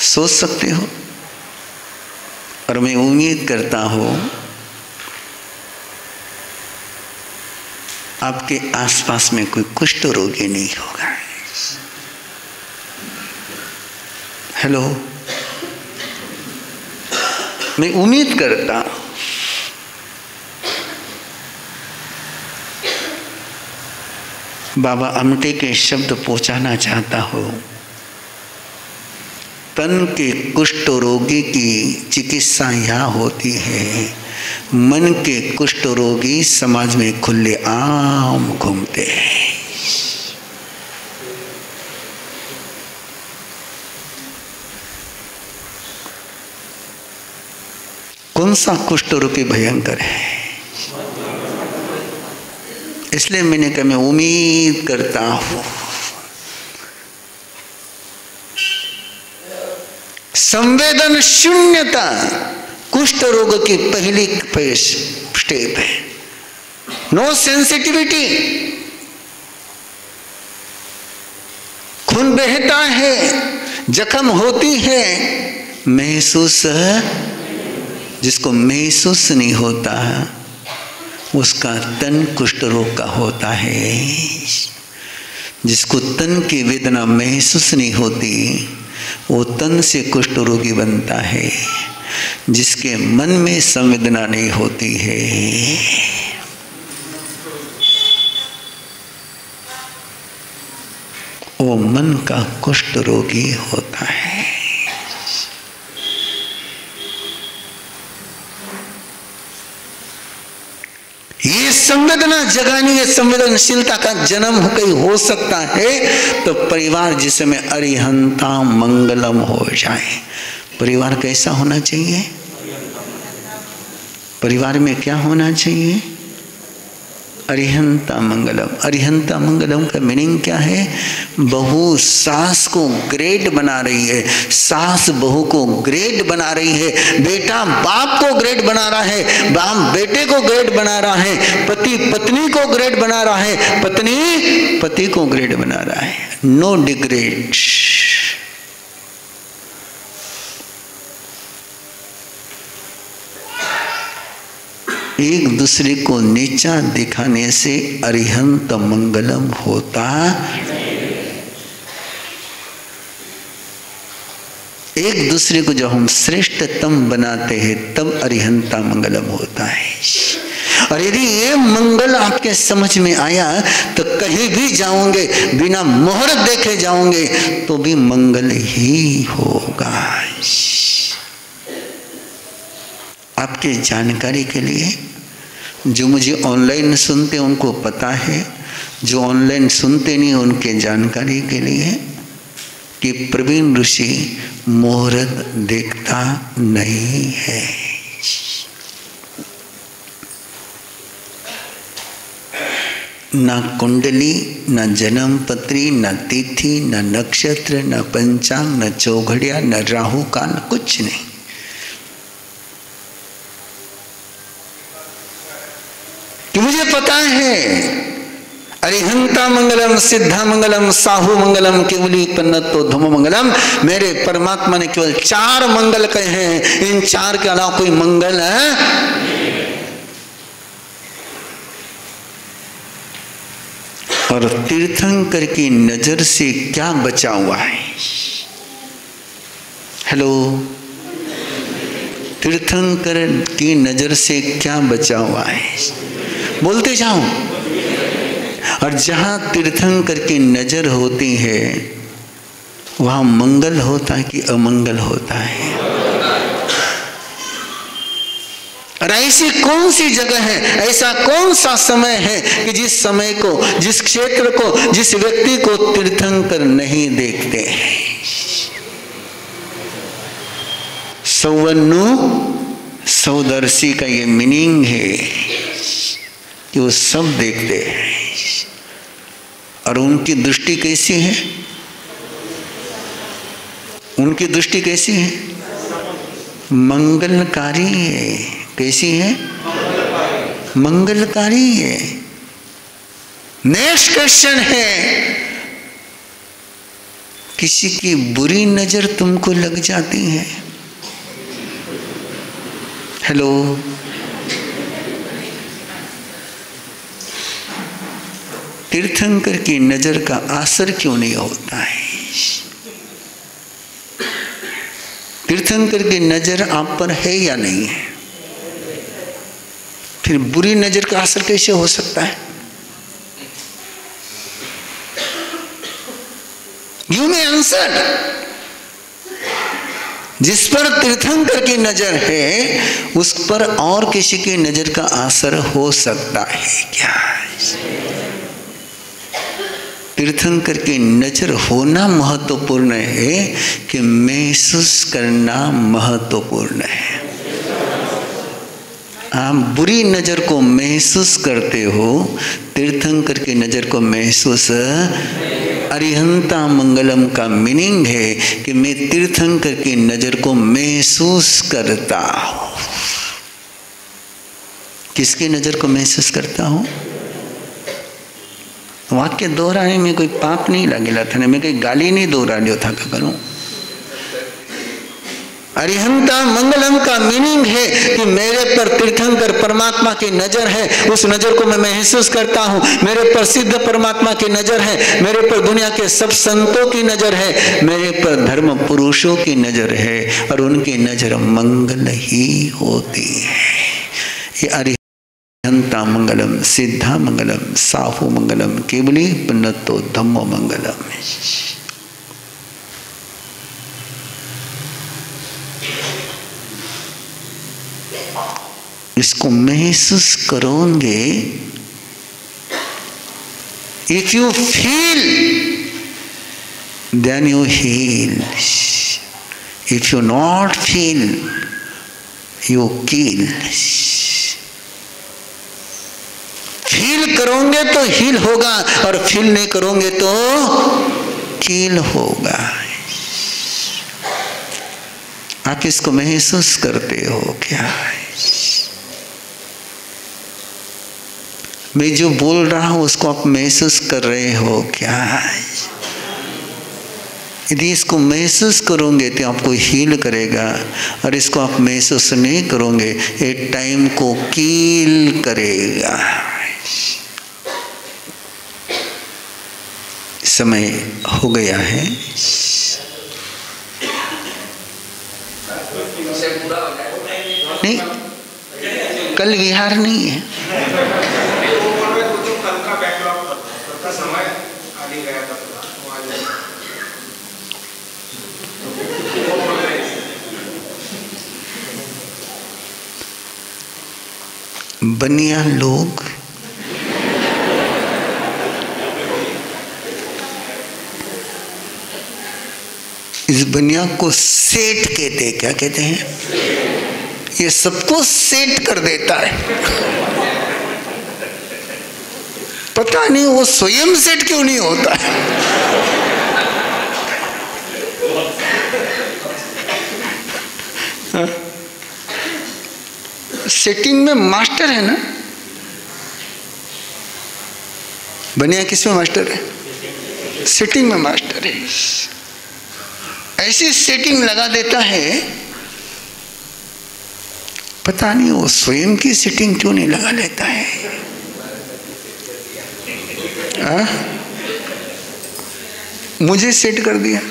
सोच सकते हो। और मैं उम्मीद करता हूं आपके आसपास में कोई कुष्ठ रोगी नहीं होगा। हेलो, मैं उम्मीद करता हूं। बाबा आमटे के शब्द पहुंचाना चाहता हूं। तन के कुष्ठ रोगी की चिकित्सा यहाँ होती है, मन के कुष्ठ रोगी समाज में खुले आम घूमते हैं। कौन सा कुष्ठ रोगी भयंकर है? इसलिए मैंने कहा मैं उम्मीद करता हूं संवेदन शून्यता कुष्ठ रोग की पहली स्टेप है। No sensitivity. खून बहता है, जख्म होती है, महसूस जिसको महसूस नहीं होता उसका तन कुष्ठ रोग का होता है। जिसको तन की वेदना महसूस नहीं होती वो तन से कुष्ठ रोगी बनता है। जिसके मन में संवेदना नहीं होती है वो मन का कुष्ठ रोगी होता है। ये संवेदना जगानी, ये संवेदनशीलता का जन्म कहीं हो सकता है तो परिवार जिसमें अरिहंता मंगलम हो जाए। परिवार कैसा होना चाहिए? परिवार में क्या होना चाहिए? अरिहंता मंगलम। अरिहंता मंगलम का मीनिंग क्या है? बहू सास को ग्रेट बना रही है, सास बहू को ग्रेट बना रही है, बेटा बाप को ग्रेट बना रहा है, बाप बेटे को ग्रेट बना रहा है, पति पत्नी को ग्रेट बना रहा है, पत्नी पति को ग्रेट बना रहा है। No degrade. एक दूसरे को नीचा दिखाने से अरिहंत मंगलम होता। एक दूसरे को जब हम श्रेष्ठतम बनाते हैं तब अरिहंता मंगलम होता है। और यदि ये मंगल आपके समझ में आया तो कहीं भी जाओगे बिना मुहूर्त देखे जाओगे तो भी मंगल ही होगा। आपके जानकारी के लिए, जो मुझे ऑनलाइन सुनते उनको पता है, जो ऑनलाइन सुनते नहीं उनके जानकारी के लिए, कि प्रवीण ऋषि मुहूर्त देखता नहीं है। ना कुंडली, ना जन्म पत्री, ना तिथि, ना नक्षत्र, ना पंचांग, ना चौघड़िया, ना राहु काल, कुछ नहीं। कि मुझे पता है अरिहंता मंगलम, सिद्धा मंगलम, साहू मंगलम, केवली पन्नतो धूम मंगलम। मेरे परमात्मा ने केवल 4 मंगल कहे हैं, इन 4 के अलावा कोई मंगल है। और तीर्थंकर की नजर से क्या बचा हुआ है? हेलो, तीर्थंकर की नजर से क्या बचा हुआ है? बोलते जाओ। और जहां तीर्थंकर की नजर होती है वहां मंगल होता है कि अमंगल होता है? और ऐसी कौन सी जगह है, ऐसा कौन सा समय है कि जिस समय को, जिस क्षेत्र को, जिस व्यक्ति को तीर्थंकर नहीं देखते हैं? सौवन्नु सौदर्शी का ये मीनिंग है कि वो सब देखते हैं। और उनकी दृष्टि कैसी है? उनकी दृष्टि कैसी है? मंगलकारी है। कैसी है? मंगलकारी है। नेक्स्ट क्वेश्चन है, किसी की बुरी नजर तुमको लग जाती है? हेलो, तीर्थंकर की नजर का असर क्यों नहीं होता है? तीर्थंकर की नजर आप पर है या नहीं है? फिर बुरी नजर का असर कैसे हो सकता है? You may answer. जिस पर तीर्थंकर की नजर है उस पर और किसी की नजर का असर हो सकता है क्या? तीर्थंकर की नजर होना महत्वपूर्ण है कि महसूस करना महत्वपूर्ण है। आप बुरी नजर को महसूस करते हो, तीर्थंकर की नजर को महसूस। अरिहंता मंगलम का मीनिंग है कि मैं तीर्थंकर की नजर को महसूस करता हूं। किसकी नजर को महसूस करता हूं? वाक्य दोहराने में कोई पाप नहीं लगेला था, मैं कोई गाली नहीं दोहरा लियो था। क्या करूं? अरिहंता मंगलम का मीनिंग है कि मेरे पर तीर्थंकर परमात्मा की नजर है, उस नजर को मैं महसूस करता हूँ। मेरे पर सिद्ध परमात्मा की नजर है, मेरे पर दुनिया के सब संतों की नजर है, मेरे पर धर्म पुरुषों की नजर है, और उनकी नजर मंगल ही होती है। ये अरिहंता मंगलम, सिद्धा मंगलम, साहु मंगलम, केवली पुण्यतो धम्मो मंगलम। इसको महसूस करोगे, if you feel then you heal, if you not feel you kill. Feel करोगे तो हील होगा, और फील नहीं करोगे तो किल होगा। आप इसको महसूस करते हो क्या? मैं जो बोल रहा हूं उसको आप महसूस कर रहे हो क्या? यदि इसको महसूस करोगे तो आपको हील करेगा, और इसको आप महसूस नहीं करोगे ये टाइम को कील करेगा। समय हो गया है, नहीं कल विहार नहीं है। बनिया लोग इस बनिया को सेट कहते हैं। क्या कहते हैं? ये सबको सेट कर देता है। पता नहीं वो स्वयं सेट क्यों नहीं होता है। सेटिंग में मास्टर है ना। बनिया किसमें मास्टर है? सेटिंग में मास्टर है। ऐसी सेटिंग लगा देता है, पता नहीं वो स्वयं की सेटिंग क्यों नहीं लगा लेता है। मुझे सेट कर दिया।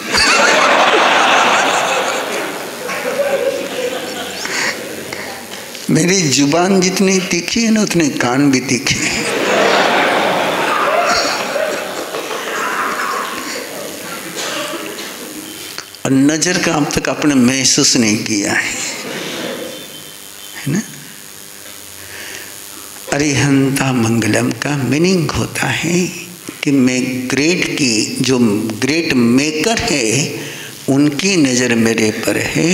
मेरी जुबान जितनी तीखी है ना उतने कान भी तीखे हैं। और नजर का अब तक आपने महसूस नहीं किया है ना। अरिहंता मंगलम का मीनिंग होता है कि मैं ग्रेट की, जो ग्रेट मेकर है उनकी नज़र मेरे पर है,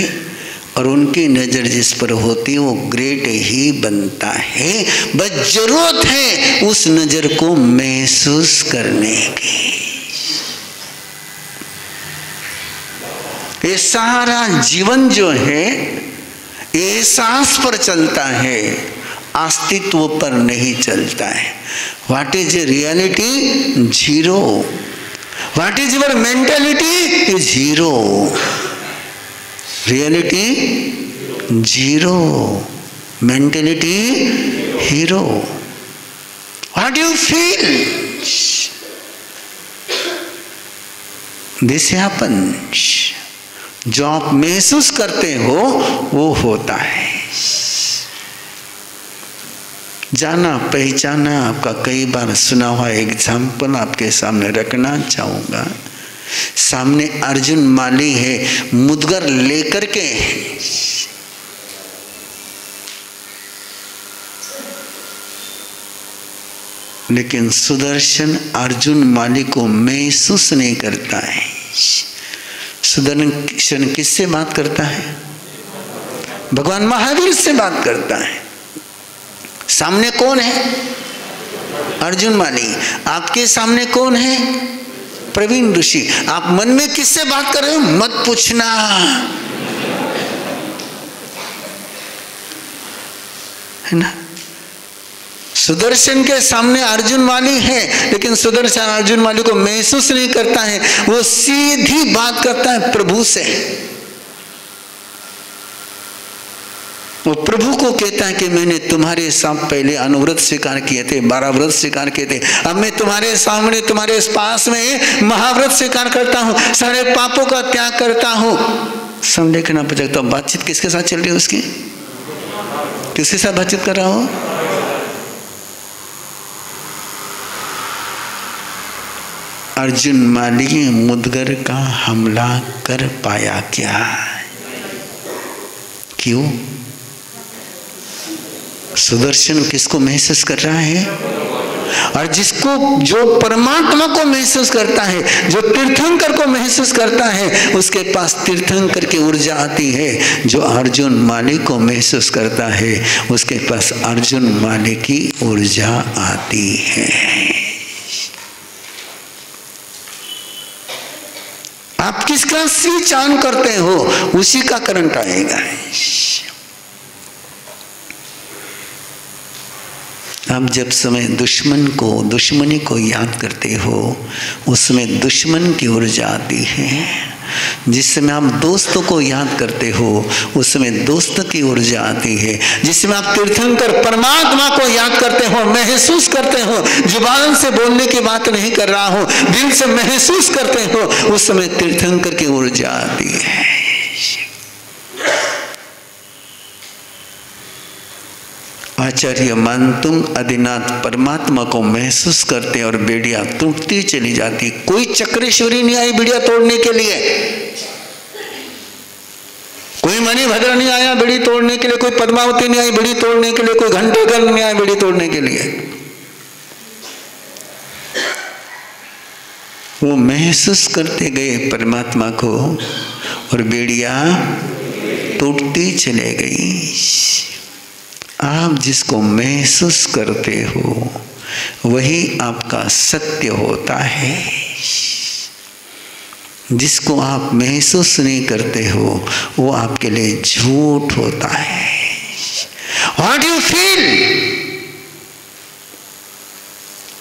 और उनकी नज़र जिस पर होती है वो ग्रेट ही बनता है। बस जरूरत है उस नज़र को महसूस करने की। ये सारा जीवन जो है एहसास पर चलता है, अस्तित्व पर नहीं चलता है। What is a reality? Zero. What is your mentality? Is zero. Reality zero, mentality hero. What you feel, this happens. जो आप महसूस करते हो वो होता है। जाना पहचाना आपका कई बार सुना हुआ एग्जाम्पल आपके सामने रखना चाहूँगा। सामने अर्जुन माली है, मुदगर लेकर के लेकिन सुदर्शन अर्जुन माली को महसूस नहीं करता है। सुदर्शन किससे बात करता है? भगवान महावीर से बात करता है। सामने कौन है? अर्जुन माली। आपके सामने कौन है? प्रवीण ऋषि। आप मन में किससे बात कर रहे हो? मत पूछना। है ना। सुदर्शन के सामने अर्जुन माली है, लेकिन सुदर्शन अर्जुन माली को महसूस नहीं करता है। वो सीधी बात करता है प्रभु से। वो प्रभु को कहता है कि मैंने तुम्हारे साथ पहले अनुव्रत स्वीकार किए थे, 12 व्रत स्वीकार किए थे, अब मैं तुम्हारे सामने तुम्हारे पास में महाव्रत स्वीकार करता हूँ, सारे पापों का त्याग करता हूँ। सब देखना पड़ेगा। तो बातचीत किसके साथ चल रही है उसकी? किसके साथ बातचीत कर रहा हो? अर्जुन माली मुदगर का हमला कर पाया क्या? क्यों? सुदर्शन किसको महसूस कर रहा है? और जिसको जो परमात्मा को महसूस करता है, जो तीर्थंकर को महसूस करता है, उसके पास तीर्थंकर की ऊर्जा आती है। जो अर्जुन माली को महसूस करता है, उसके पास अर्जुन माली की ऊर्जा आती है। आप किसका स्विच ऑन करते हो, उसी का करंट आएगा। आप जब समय दुश्मनी को याद करते हो, उसमें दुश्मन की ऊर्जा आती है। जिस समय आप दोस्तों को याद करते हो, उसमें दोस्त की ऊर्जा आती है। जिस समय आप तीर्थंकर परमात्मा को याद करते हो, महसूस करते हो, जुबान से बोलने की बात नहीं कर रहा हो, दिल से महसूस करते हो, उस समय तीर्थंकर की ऊर्जा आती है। आचार्य मानतुम आदिनाथ परमात्मा को महसूस करते और बेड़िया टूटती चली जाती। कोई चक्रेश्वरी नहीं आई बेड़िया तोड़ने के लिए, कोई मणिभद्र नहीं आया बेड़ी तोड़ने के लिए, कोई पद्मावती नहीं आई बेड़ी तोड़ने के लिए, कोई घंटेकर नहीं आया बेड़ी तोड़ने के लिए। वो महसूस करते गए परमात्मा को और बेड़िया टूटती चले गई। आप जिसको महसूस करते हो वही आपका सत्य होता है। जिसको आप महसूस नहीं करते हो वो आपके लिए झूठ होता है। What you feel?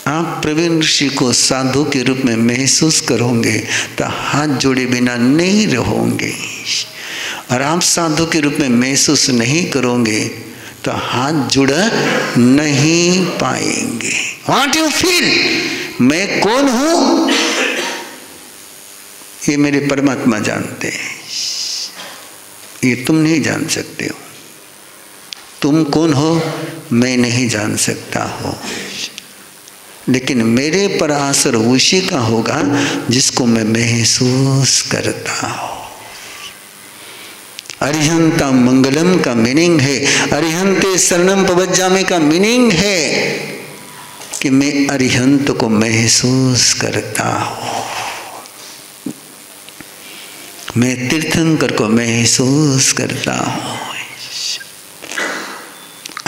आप प्रवीण ऋषि को साधु के रूप में महसूस करोगे तो हाथ जोड़े बिना नहीं रहोगे, और आप साधु के रूप में महसूस नहीं करोगे तो हाथ जुड़ नहीं पाएंगे। What you feel? मैं कौन हूं ये मेरे परमात्मा जानते हैं, ये तुम नहीं जान सकते हो। तुम कौन हो मैं नहीं जान सकता हो, लेकिन मेरे पर असर उसी का होगा जिसको मैं महसूस करता हूं। अरिहंता मंगलम का मीनिंग है, अरिहंते शरणम पवज्जामि का मीनिंग है कि मैं अरिहंत को महसूस करता हूं, मैं तीर्थंकर को महसूस करता हूं।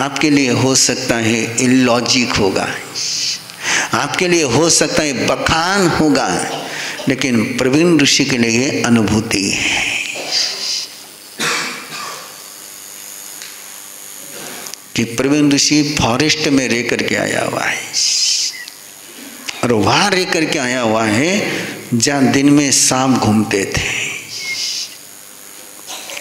आपके लिए हो सकता है इलॉजिक होगा, आपके लिए हो सकता है बखान होगा, लेकिन प्रवीण ऋषि के लिए अनुभूति है। कि प्रवीण ऋषि फॉरेस्ट में रह करके आया हुआ है, और वहां रह करके आया हुआ है जहां दिन में सांप घूमते थे,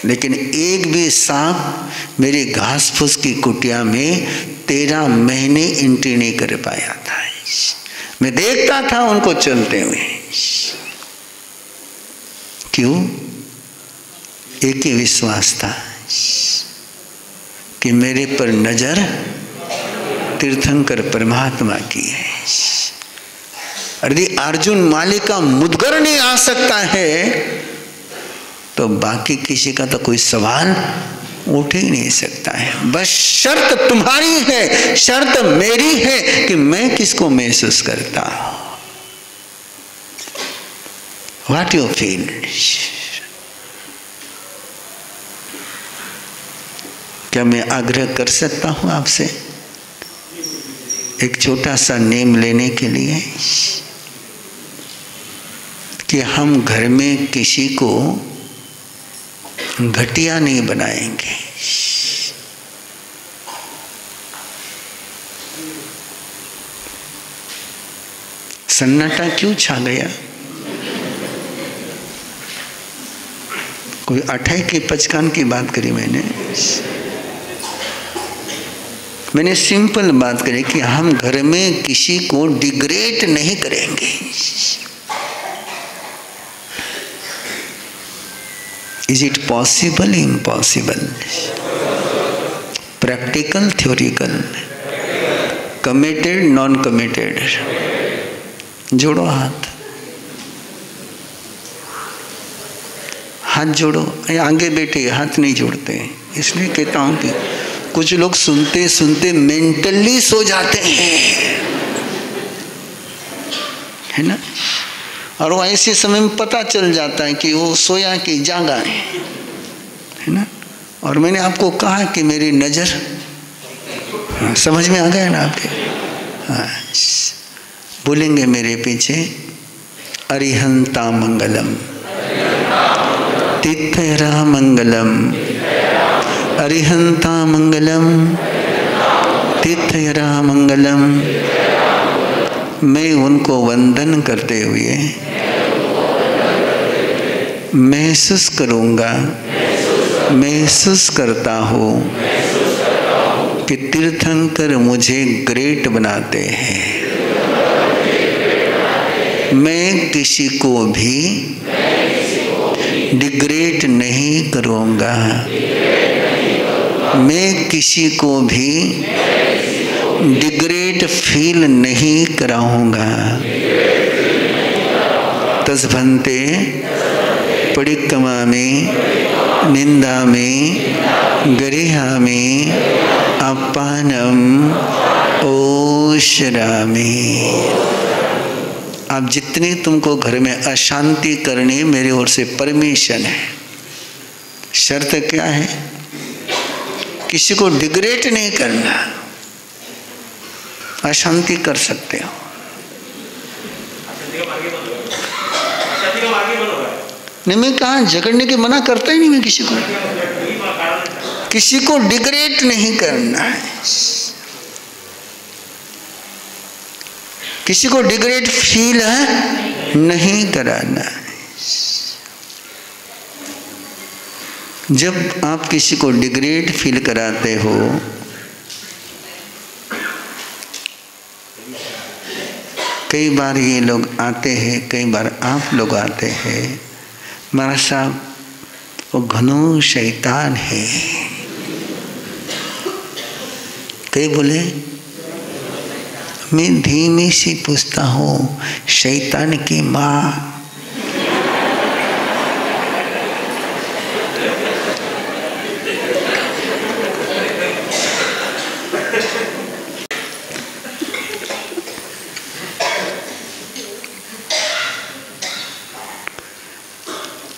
लेकिन एक भी सांप मेरी घास फूस की कुटिया में 13 महीने एंट्री नहीं कर पाया था। मैं देखता था उनको चलते हुए। क्यों? एक ही विश्वास था कि मेरे पर नजर तीर्थंकर परमात्मा की है। यदि अर्जुन माली का मुदगर नहीं आ सकता है तो बाकी किसी का तो कोई सवाल उठ ही नहीं सकता है। बस शर्त तुम्हारी है, शर्त मेरी है कि मैं किसको महसूस करता हूं। What you feel? क्या मैं आग्रह कर सकता हूं आपसे एक छोटा सा नेम लेने के लिए कि हम घर में किसी को घटिया नहीं बनाएंगे। सन्नाटा क्यों छा गया? कोई अठाई की पचकान की बात करी मैंने। मैंने सिंपल बात करी कि हम घर में किसी को डिग्रेड नहीं करेंगे। Is it possible, impossible? Practical, theoretical, committed, non committed? जोड़ो हाथ, हाथ जोड़ो। आगे बैठे हाथ नहीं जोड़ते, इसलिए कहता हूं कि कुछ लोग सुनते सुनते मेंटली सो जाते हैं, है ना। और वो ऐसे समय में पता चल जाता है कि वो सोया कि जागा है ना। और मैंने आपको कहा कि मेरी नज़र, हाँ, समझ में आ गया ना आपके? हाँ, बोलेंगे मेरे पीछे, अरिहंता मंगलम, तीर्थरा मंगलम, अरिहंता मंगलम, तीर्थरा मंगलम। मैं उनको वंदन करते हुए महसूस करूँगा, महसूस करता हूँ कि तीर्थंकर मुझे ग्रेट बनाते हैं। मैं किसी को भी डिग्रेड नहीं करूँगा, मैं किसी को भी डिग्रेड फील नहीं कराऊँगा। तस्भंते परिक्रमा में, निंदा में, गरिहा में, अपानम ओशरामि। आप जितनी तुमको घर में अशांति करनी, मेरी ओर से परमिशन है। शर्त क्या है? किसी को डिग्रेड नहीं करना। अशांति कर सकते हो, नहीं मैं कहा झगड़ने की मना करता ही नहीं। मैं किसी को डिग्रेड नहीं करना है, किसी को डिग्रेड फील नहीं कराना है। जब आप किसी को डिग्रेड फील कराते हो, कई बार ये लोग आते हैं, कई बार आप लोग आते हैं, महाराज साहब वो घनो शैतान है। कई बोले, मैं धीमी सी पूछता हूँ, शैतान की माँ?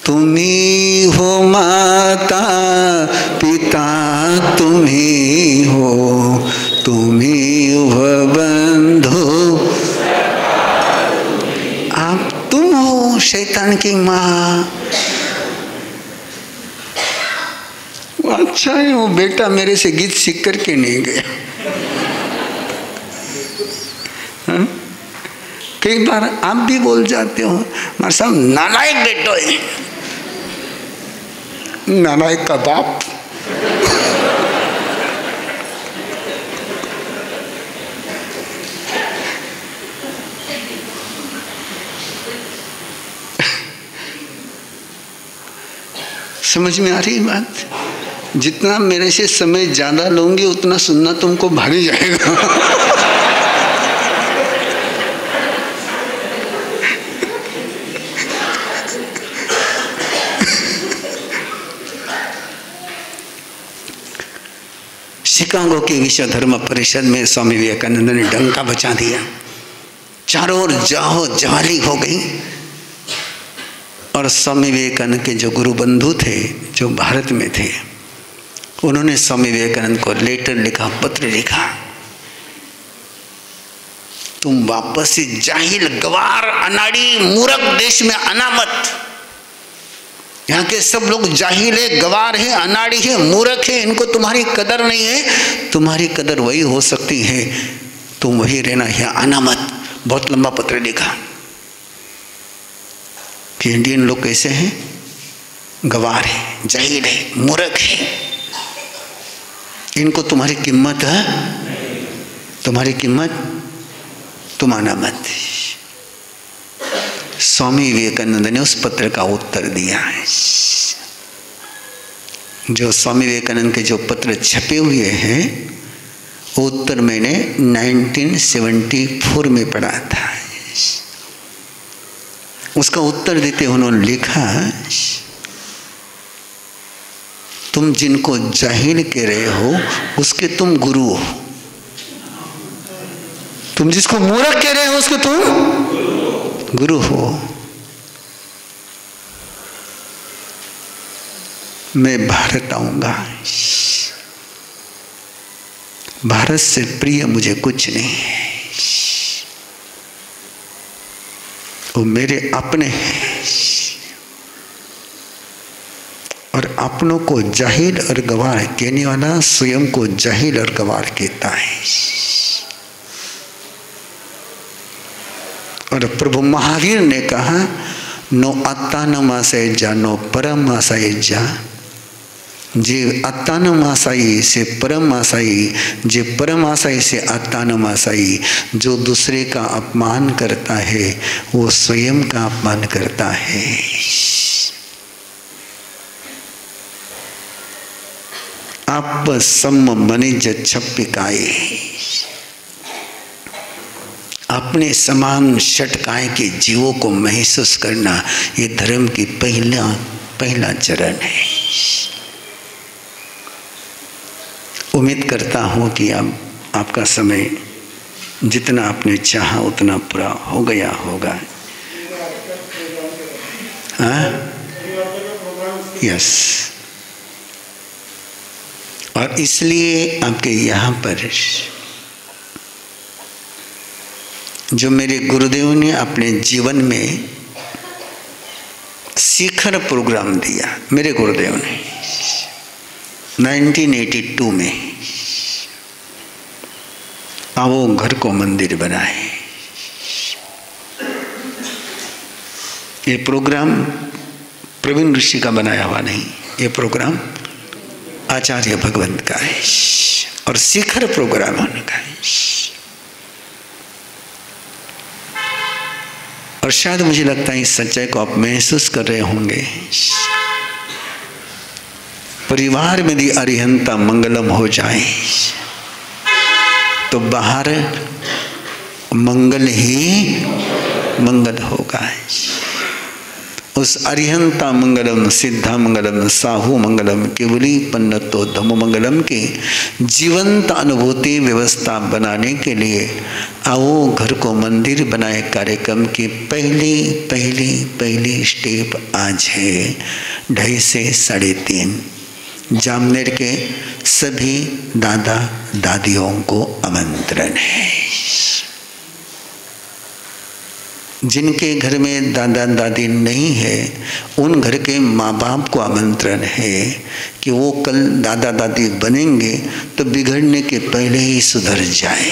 तुम्ही हो माता पिता, तुम्ही हो, तुम्ही हो बंधु, आप तुम हो शैतान की माँ। अच्छा है वो बेटा मेरे से गीत सीख करके नहीं गया। कई बार आप भी बोल जाते हो, मार साहब नालायक बेटो है। नालायक का बाप। समझ में आ रही बात? जितना मेरे से समय ज्यादा लोगे उतना सुनना तुमको भारी जाएगा। शिकागो की विश्व धर्म परिषद में स्वामी विवेकानंद ने डंका बजा दिया। चारों ओर जाहो जवाली हो गई। और स्वामी विवेकानंद के जो गुरु बंधु थे, जो भारत में थे, उन्होंने स्वामी विवेकानंद को लेटर लिखा, पत्र लिखा, तुम वापस से जाहिल, गवार, अनाड़ी, मूर्ख देश में आना मत। यहाँ के सब लोग जाहिल है, गवार है, अनाड़ी है, मूर्ख है, इनको तुम्हारी कदर नहीं है। तुम्हारी कदर वही हो सकती है, तुम वही रहना, यहाँ आना मत। बहुत लंबा पत्र लिखा कि इंडियन लोग कैसे हैं, गवार है, जाहिल है, मूर्ख है, इनको तुम्हारी कीमत है तुम्हारी कीमत तुम्हारा मत। स्वामी विवेकानंद ने उस पत्र का उत्तर दिया है। जो स्वामी विवेकानंद के जो पत्र छपे हुए हैं वो उत्तर मैंने 1974 में पढ़ा था। उसका उत्तर देते उन्होंने लिखा, तुम जिनको जाहिल कह रहे हो उसके तुम गुरु हो, तुम जिसको मूर्ख कह रहे हो उसके तुम गुरु हो। मैं भारत आऊंगा, भारत से प्रिय मुझे कुछ नहीं है, वो मेरे अपने हैं और अपनों को जाहिल और गवार कहने वाला स्वयं को जाहिल और गवार कहता है। और प्रभु महावीर ने कहा, नो अत्ता न मासाइजा नो परम मासाइजा, जे अत्ता न मासाई से परम मासाई, जे परम मासाई से अत्ता न मासाई। जो दूसरे का अपमान करता है वो स्वयं का अपमान करता है। आप सम मनिज छप्पिकाए, अपने समान षटकाय के जीवों को महसूस करना ये धर्म की पहला चरण है। उम्मीद करता हूँ कि अब आपका समय जितना आपने चाहा उतना पूरा हो गया होगा। हाँ, यस। और इसलिए आपके यहाँ पर जो मेरे गुरुदेव ने अपने जीवन में शिखर प्रोग्राम दिया, मेरे गुरुदेव ने 1982 में, आओ घर को मंदिर बनाए। ये प्रोग्राम प्रवीण ऋषि का बनाया हुआ नहीं, ये प्रोग्राम आचार्य भगवंत का है और शिखर प्रोग्राम उनका है। और शायद मुझे लगता है इस सच्चाई को आप महसूस कर रहे होंगे। परिवार में यदि अरिहंता मंगलम हो जाए तो बाहर मंगल ही मंगल होगा। उस अरिहंता मंगलम सिद्धा मंगलम साहू मंगलम केवली पन्नतो धम मंगलम की जीवंत अनुभूति व्यवस्था बनाने के लिए आओ घर को मंदिर बनाए कार्यक्रम की पहली स्टेप आज है 2:30 से 3:30। जामनेर के सभी दादा दादियों को आमंत्रण है। जिनके घर में दादा दादी नहीं है उन घर के माँ बाप को आमंत्रण है कि वो कल दादा दादी बनेंगे तो बिगड़ने के पहले ही सुधर जाए।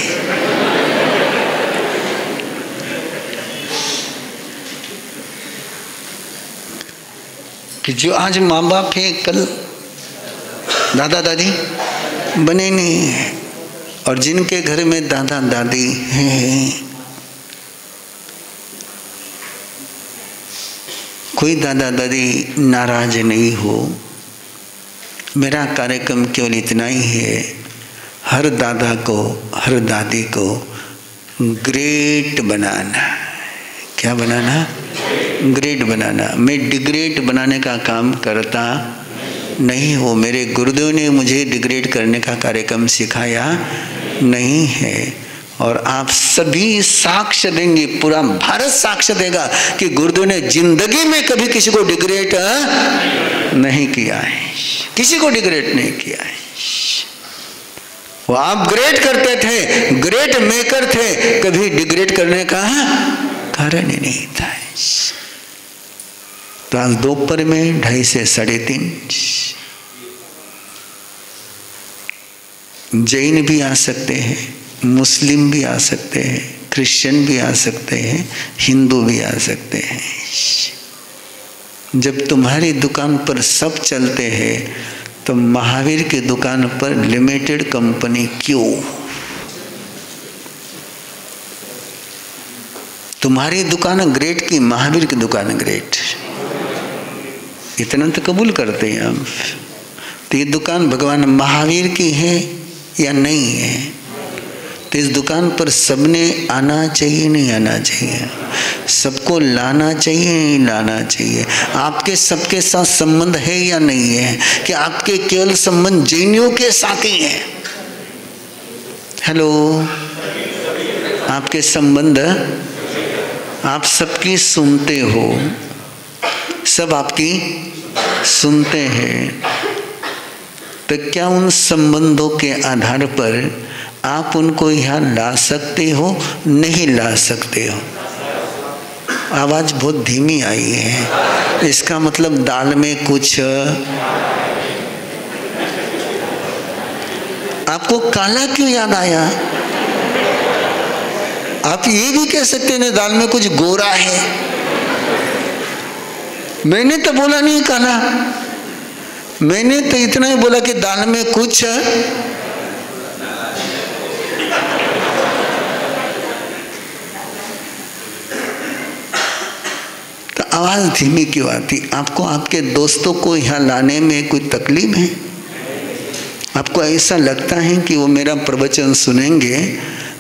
कि जो आज माँ बाप है कल दादा दादी बने नहीं है। और जिनके घर में दादा दादी हैं, कोई दादा दादी नाराज नहीं हो। मेरा कार्यक्रम केवल इतना ही है, हर दादा को हर दादी को ग्रेट बनाना। क्या बनाना? ग्रेट बनाना। मैं डिग्रेड बनाने का काम करता नहीं हो। मेरे गुरुदेव ने मुझे डिग्रेड करने का कार्यक्रम सिखाया नहीं है। और आप सभी साक्ष्य देंगे, पूरा भारत साक्ष्य देगा कि गुरुदेव ने जिंदगी में कभी किसी को डिग्रेड नहीं किया है, किसी को डिग्रेड नहीं किया है। वो आप ग्रेट करते थे, ग्रेट मेकर थे, कभी डिग्रेड करने का कारण ही नहीं था। तो आज दोपहर में 2:30 से 3:30 जैन भी आ सकते हैं, मुस्लिम भी आ सकते हैं, क्रिश्चियन भी आ सकते हैं, हिंदू भी आ सकते हैं। जब तुम्हारी दुकान पर सब चलते हैं तो महावीर की दुकान पर लिमिटेड कंपनी क्यों? तुम्हारी दुकान ग्रेट की महावीर की दुकान ग्रेट, इतना तो कबूल करते हैं आप। तो ये दुकान भगवान महावीर की है या नहीं है? तो इस दुकान पर सबने आना चाहिए नहीं आना चाहिए? सबको लाना चाहिए नहीं लाना चाहिए? आपके सबके साथ संबंध है या नहीं है? कि आपके केवल संबंध जैनियों के साथ ही है? हेलो, आपके संबंध, आप सबकी सुनते हो, सब आपकी सुनते हैं, तो क्या उन संबंधों के आधार पर आप उनको यहाँ ला सकते हो? नहीं ला सकते हो? आवाज बहुत धीमी आई है, इसका मतलब दाल में कुछ। आपको काला क्यों याद आया? आप ये भी कह सकते हैं दाल में कुछ गोरा है। मैंने तो बोला नहीं काला, मैंने तो इतना ही बोला कि दाल में कुछ तो आवाज धीमी क्यों आती? आपको आपके दोस्तों को यहाँ लाने में कोई तकलीफ है? आपको ऐसा लगता है कि वो मेरा प्रवचन सुनेंगे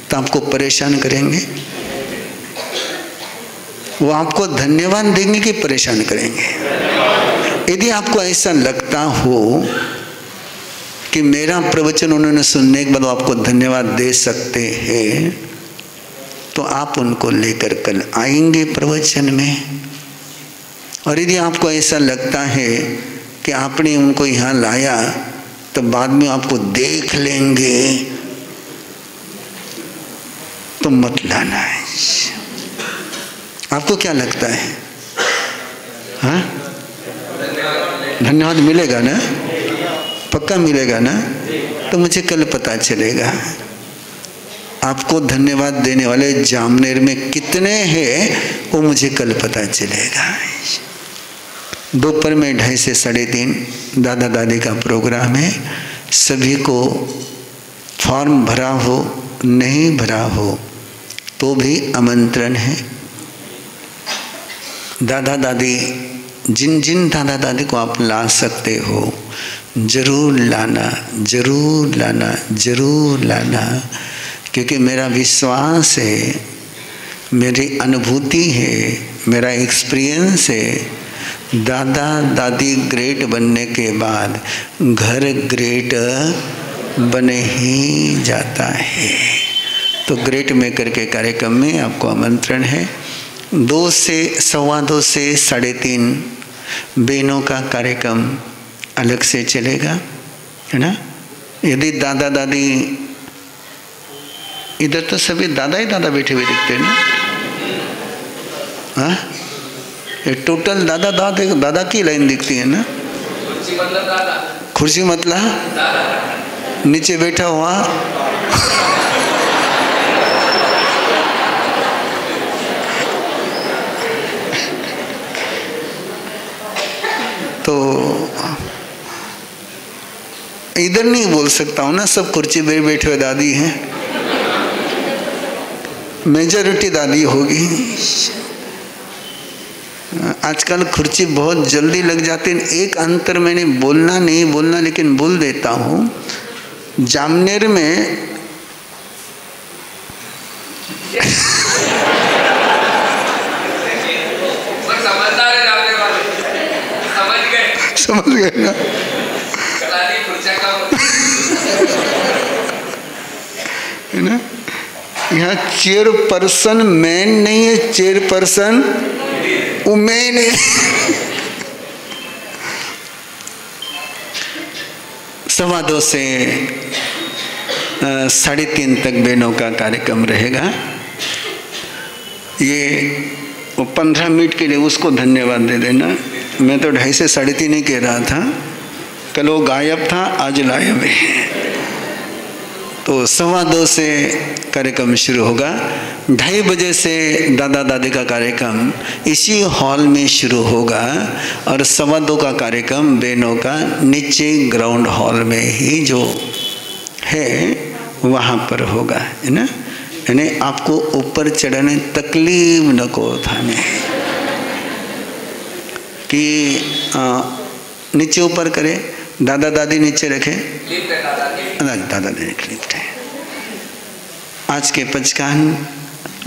तो आपको परेशान करेंगे? वो आपको धन्यवाद देंगे कि परेशान करेंगे? यदि आपको ऐसा लगता हो कि मेरा प्रवचन उन्होंने सुनने के बाद आपको धन्यवाद दे सकते हैं, तो आप उनको लेकर कल आएंगे प्रवचन में। और यदि आपको ऐसा लगता है कि आपने उनको यहाँ लाया तो बाद में आपको देख लेंगे, तो मत लाना है। आपको क्या लगता है? हाँ, धन्यवाद मिलेगा ना? पक्का मिलेगा ना? तो मुझे कल पता चलेगा आपको धन्यवाद देने वाले जामनेर में कितने हैं, वो मुझे कल पता चलेगा। दोपहर में 2:30 से 3:30 दादा दादी का प्रोग्राम है। सभी को फॉर्म भरा हो नहीं भरा हो तो भी आमंत्रण है। दादा दादी, जिन जिन दादा दादी को आप ला सकते हो जरूर लाना, जरूर लाना, जरूर लाना। क्योंकि मेरा विश्वास है, मेरी अनुभूति है, मेरा एक्सपीरियंस है, दादा दादी ग्रेट बनने के बाद घर ग्रेट बने ही जाता है। तो ग्रेट मेकर के कार्यक्रम में आपको आमंत्रण है। 2 से 2:15 से 3:30 बहनों का कार्यक्रम अलग से चलेगा, है ना? यदि दादा दादी, इधर तो सभी दादा ही दादा बैठे हुए दिखते हैं ना? हाँ, ये टोटल दादा दादा दादा की लाइन दिखती है ना? कुर्सी मतलब दादा, कुर्सी मतलब दादा, नीचे बैठा हुआ तो इधर नहीं बोल सकता हूँ ना, सब कुर्सी पे बैठे हुए दादी हैं, मेजॉरिटी दादी होगी। आजकल कुर्सी बहुत जल्दी लग जाती है। एक अंतर मैंने बोलना नहीं बोलना लेकिन बोल देता हूँ। जामनेर में समझ गए ना? है ना? यहाँ चेयरपर्सन मैन नहीं है, चेयरपर्सन उमेन है। 2:15 से 3:30 तक बहनों का कार्यक्रम रहेगा। ये वो 15 मिनट के लिए उसको धन्यवाद दे देना। मैं तो 2:30 से 3:30 ही कह रहा था, कल वो गायब था, आज लायब है। तो 2:15 से कार्यक्रम शुरू होगा। 2:30 बजे से दादा दादी का कार्यक्रम इसी हॉल में शुरू होगा और 2:15 का कार्यक्रम बहनों का नीचे ग्राउंड हॉल में ही जो है वहाँ पर होगा, है ना? यानी आपको ऊपर चढ़ने तकलीफ न को उठाने कि नीचे ऊपर करे, दादा दादी नीचे रखे, दादा दादी लिफ्ट है। आज के पंचकान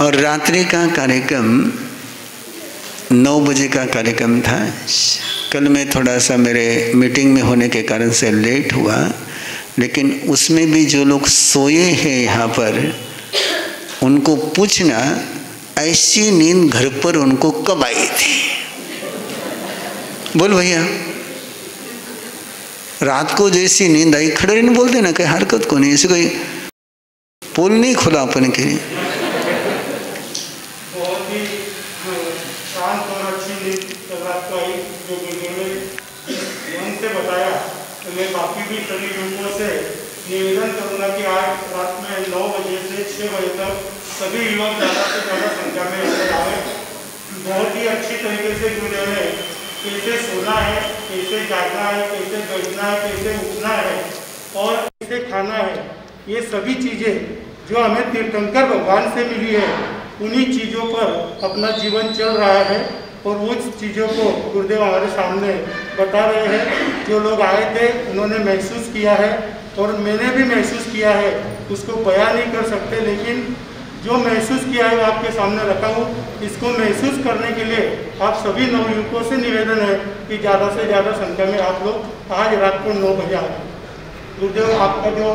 और रात्रि का कार्यक्रम 9 बजे का कार्यक्रम था। कल मैं थोड़ा सा मेरे मीटिंग में होने के कारण से लेट हुआ, लेकिन उसमें भी जो लोग सोए हैं यहाँ पर उनको पूछना ऐसी नींद घर पर उनको कब आई थी। बोल भैया, रात को जैसी नींद आई, खड़े नहीं बोलते ना, कहीं हरकत को नहीं, ऐसे कोई पोल नहीं खुला अपन के लिए। बहुत ही शांत और अच्छी नींद रात को आई जो गुरुदेव ने मन से बताया। तो मैं बाकी भी सभी लोगों से निवेदन करूँगा कि आज रात में 9 बजे से 6 बजे तक सभी युवक ज़्यादा से ज़्यादा संख्या में अंदर आए। बहुत ही अच्छी तरीके से गुरुदेव ने कैसे सोना है, कैसे जागना है, कैसे बैठना है, कैसे उठना है और कैसे खाना है, ये सभी चीज़ें जो हमें तीर्थंकर भगवान से मिली है, उन्हीं चीज़ों पर अपना जीवन चल रहा है और उस चीज़ों को गुरुदेव हमारे सामने बता रहे हैं। जो लोग आए थे उन्होंने महसूस किया है और मैंने भी महसूस किया है, उसको बयान नहीं कर सकते, लेकिन जो महसूस किया है वो आपके सामने रखा हूँ। इसको महसूस करने के लिए आप सभी नवयुवकों से निवेदन है कि ज़्यादा से ज़्यादा संख्या में आप लोग आज रात को 9 बजे आए। गुरुदेव आपका जो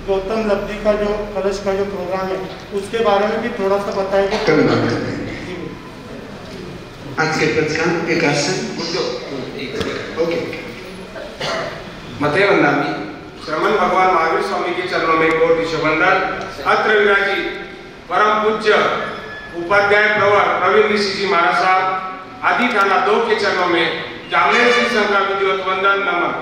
गौतम लब्धि का जो कलश का जो प्रोग्राम है उसके बारे में भी थोड़ा सा बताएगा। कल बात करते हैं। आज के पंचकान एक आसन ओके मते वंदनामि श्रमण भगवान महावीर स्वामी के चरणों में कोटि शबंदन। अत्र विराजी परम पूज्य उपाध्याय प्रवर प्रवीण ऋषि जी महाराज साहब आदि थाना 2 के चरणों में जामनेर श्री संघ का विधिवत वंदन नमन।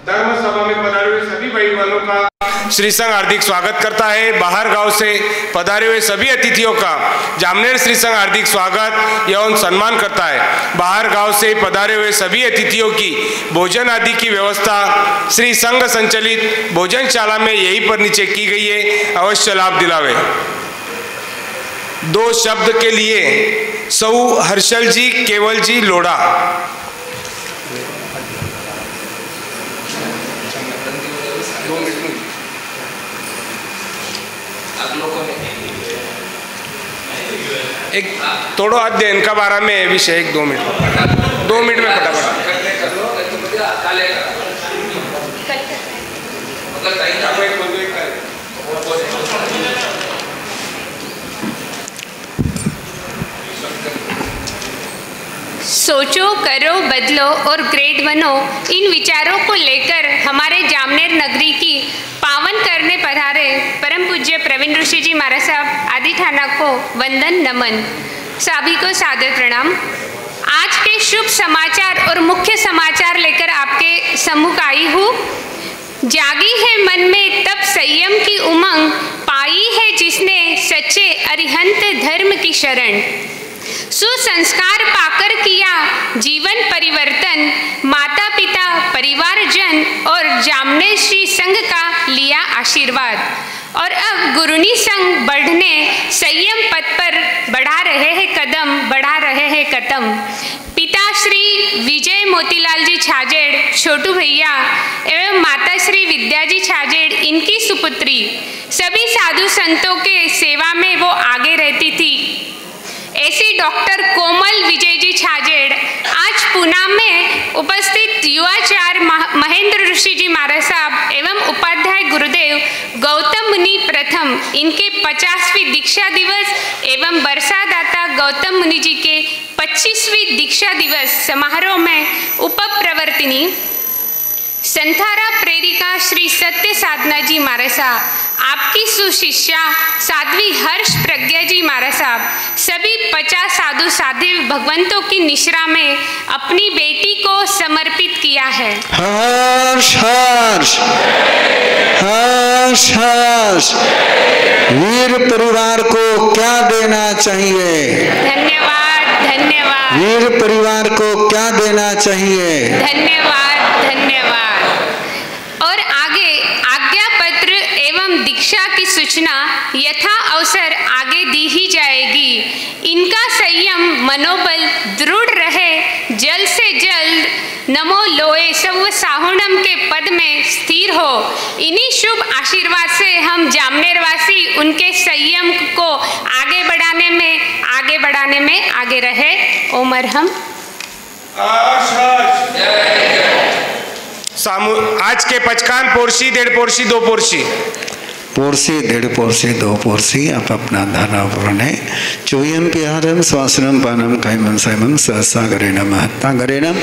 धर्म सभा में पधारे हुए सभी भाई बहनों का श्री संघ हार्दिक स्वागत करता है। बाहर गांव से पधारे हुए सभी अतिथियों का जामनेर श्री संघ हार्दिक स्वागत एवं सम्मान करता है। बाहर गांव से पधारे हुए सभी अतिथियों की भोजन आदि की व्यवस्था श्री संघ संचालित भोजनशाला में यहीं पर नीचे की गई है, अवश्य लाभ दिलावे। 2 शब्द के लिए सौ हर्षल जी, केवल जी लोढ़ा। एक थोड़ो अध्ययन का बारे में विषय 2 मिनट में फटाफट। सोचो, करो, बदलो और ग्रेट बनो, इन विचारों को लेकर हमारे जामनेर नगरी की पावन करने पधारे परम पूज्य प्रवीण ऋषि जी महाराज साहब आदि थाना को वंदन नमन। सभी को सादर प्रणाम। आज के शुभ समाचार और मुख्य समाचार लेकर आपके सम्मुख आई हूँ। जागी है मन में तब संयम की उमंग, पाई है जिसने सच्चे अरिहंत धर्म की शरण। सुसंस्कार पाकर किया जीवन परिवर्तन, माता पिता परिवारजन और जामनेर श्री संघ का लिया आशीर्वाद और अब गुरुनी संघ बढ़ने संयम पथ पर बढ़ा रहे हैं कदम। पिता श्री विजय मोतीलाल जी छाजेड़ छोटू भैया एवं माता श्री विद्या जी छाजेड़ इनकी सुपुत्री सभी साधु संतों के सेवा में वो आगे रहती थी। ऐसी डॉक्टर कोमल विजय जी छाजेड़ आज पूना में उपस्थित युवाचार्य महेंद्र ऋषि जी महाराज साहब एवं उपाध्याय गुरुदेव गौतम मुनि प्रथम इनके 50वीं दीक्षा दिवस एवं बरसादाता गौतम मुनि जी के 25वीं दीक्षा दिवस समारोह में उपप्रवर्तिनी संथारा प्रेरिका श्री सत्य साधना जी महाराज साहब, आपकी सुशिष्या साध्वी हर्ष प्रज्ञा जी महाराज साहब सभी 50 साधु साध्वी भगवंतों की निश्रा में अपनी बेटी को समर्पित किया है। हर्ष हर्ष हर्ष हर्ष। वीर परिवार को क्या देना चाहिए? धन्यवाद धन्यवाद। वीर परिवार को क्या देना चाहिए? धन्यवाद धन्यवाद। और आगे आज्ञा पत्र एवं दीक्षा की सूचना यथा अवसर आगे दृढ़ रहे, जल्द से जल्द नमो लोए सव साहुणम के पद में स्थिर हो। इन्हीं शुभ आशीर्वाद से हम जामनेर वासी उनके संयम को आगे बढ़ाने में आगे रहे। ओम अरहम। आज के पचकान पोरसी, 1.5 पोरसी, 2 पोरसी, पोरसी 1.5 पोरसी 2 पोरसी आप अपना धारणा पूर्ण चोयम पिहारम स्वासनम पानम कायमम सायमम सहसा गरेणम हत्ता गरेणम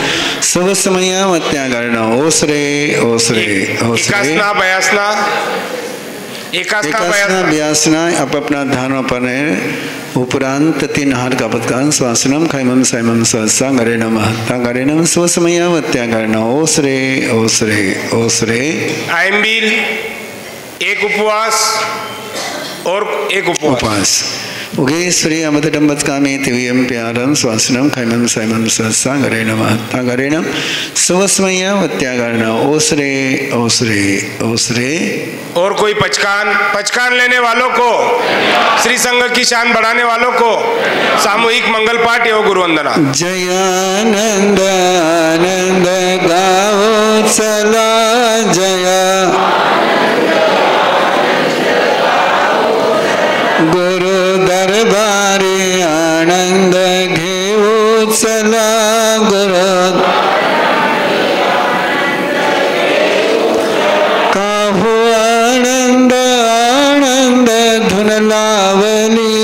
सब समया मत्यागरण ओसरे ओसरे ओसरे एकासना ब्यासना आप अपना धारणा पूर्ण उपरांत 3 हार का पदकान स्वासनम कायमम सायमम सहसा गरेणम हत्ता गरेणम सब समया मत्यागरण ओसरे ओसरे ओसरे आयम्बिल एक उपवास और एक उपवास उगेश्वरी अमृतडम्बत्कामे तिव्यम प्यारम स्वासनम खैमम सैमम सहसा गरेणम हत्ता गरेणम स्वस्मया वत्यागरण ओसरे ओसरे ओसरे। और कोई पचकान लेने वालों को, श्री संघ की शान बढ़ाने वालों को सामूहिक मंगल पाठ एवं गुरुवंदना। जयानंद आनंद गाओ चला जया गुरु दरबारी आनंद घेऊ चला गुरु काहू आनंद आनंद धुन लावली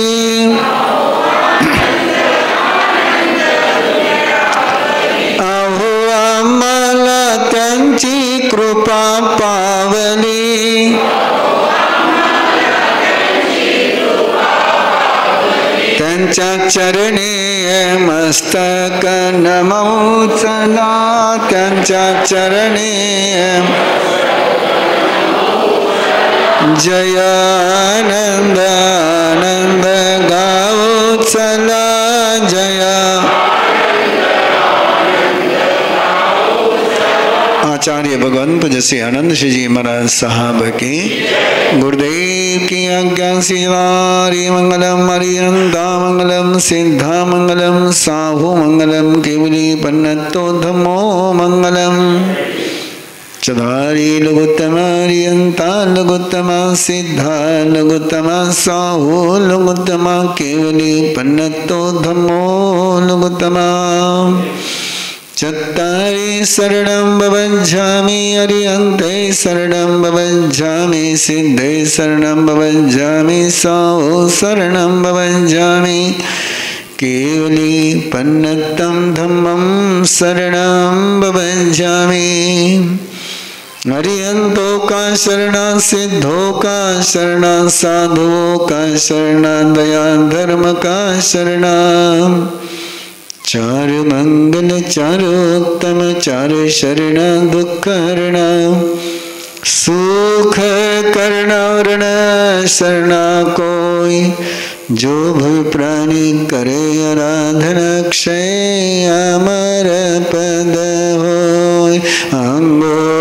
आहू आम्हाला त्यांची कृपा पावली त्यांच्या चरणी मस्तक नमोचला त्यांच्या चरणी जयानंद आनंद गाओ चला जया। आचार्य भगवान पूज्य श्री आनंद जी महाराज साहब की गुरुदेव की आज्ञा शिवारी मंगलम हरियंता मंगलम सिद्धा मंगलम साहु मंगलम केवली पन्नतो धम्मो मंगलम चदारी लघुत्तम हरियंता लघुत्तम सिद्धा लघुत्तम साहु लघुत्तम केवली पन्नतो धम्मो लघुत्तम चत्तारि शरणं भवञ्झामि हरियन्ते शरणं भवञ्झामि सिद्धे शरणं भवञ्झामि साहो शरणं भवञ्झामि केवली पन्नतं धम्मं शरणं भवञ्झामि। हरियंतो का शरणा सिद्धो का शरणा साधुओं का शरणा दया धर्म का शरणा चार मंगल चारोत्तम चार शरण दुख हरण सुख कर्ण ऋण शरणा कोई जो भव प्राणी करे आराधन क्षय अमर पद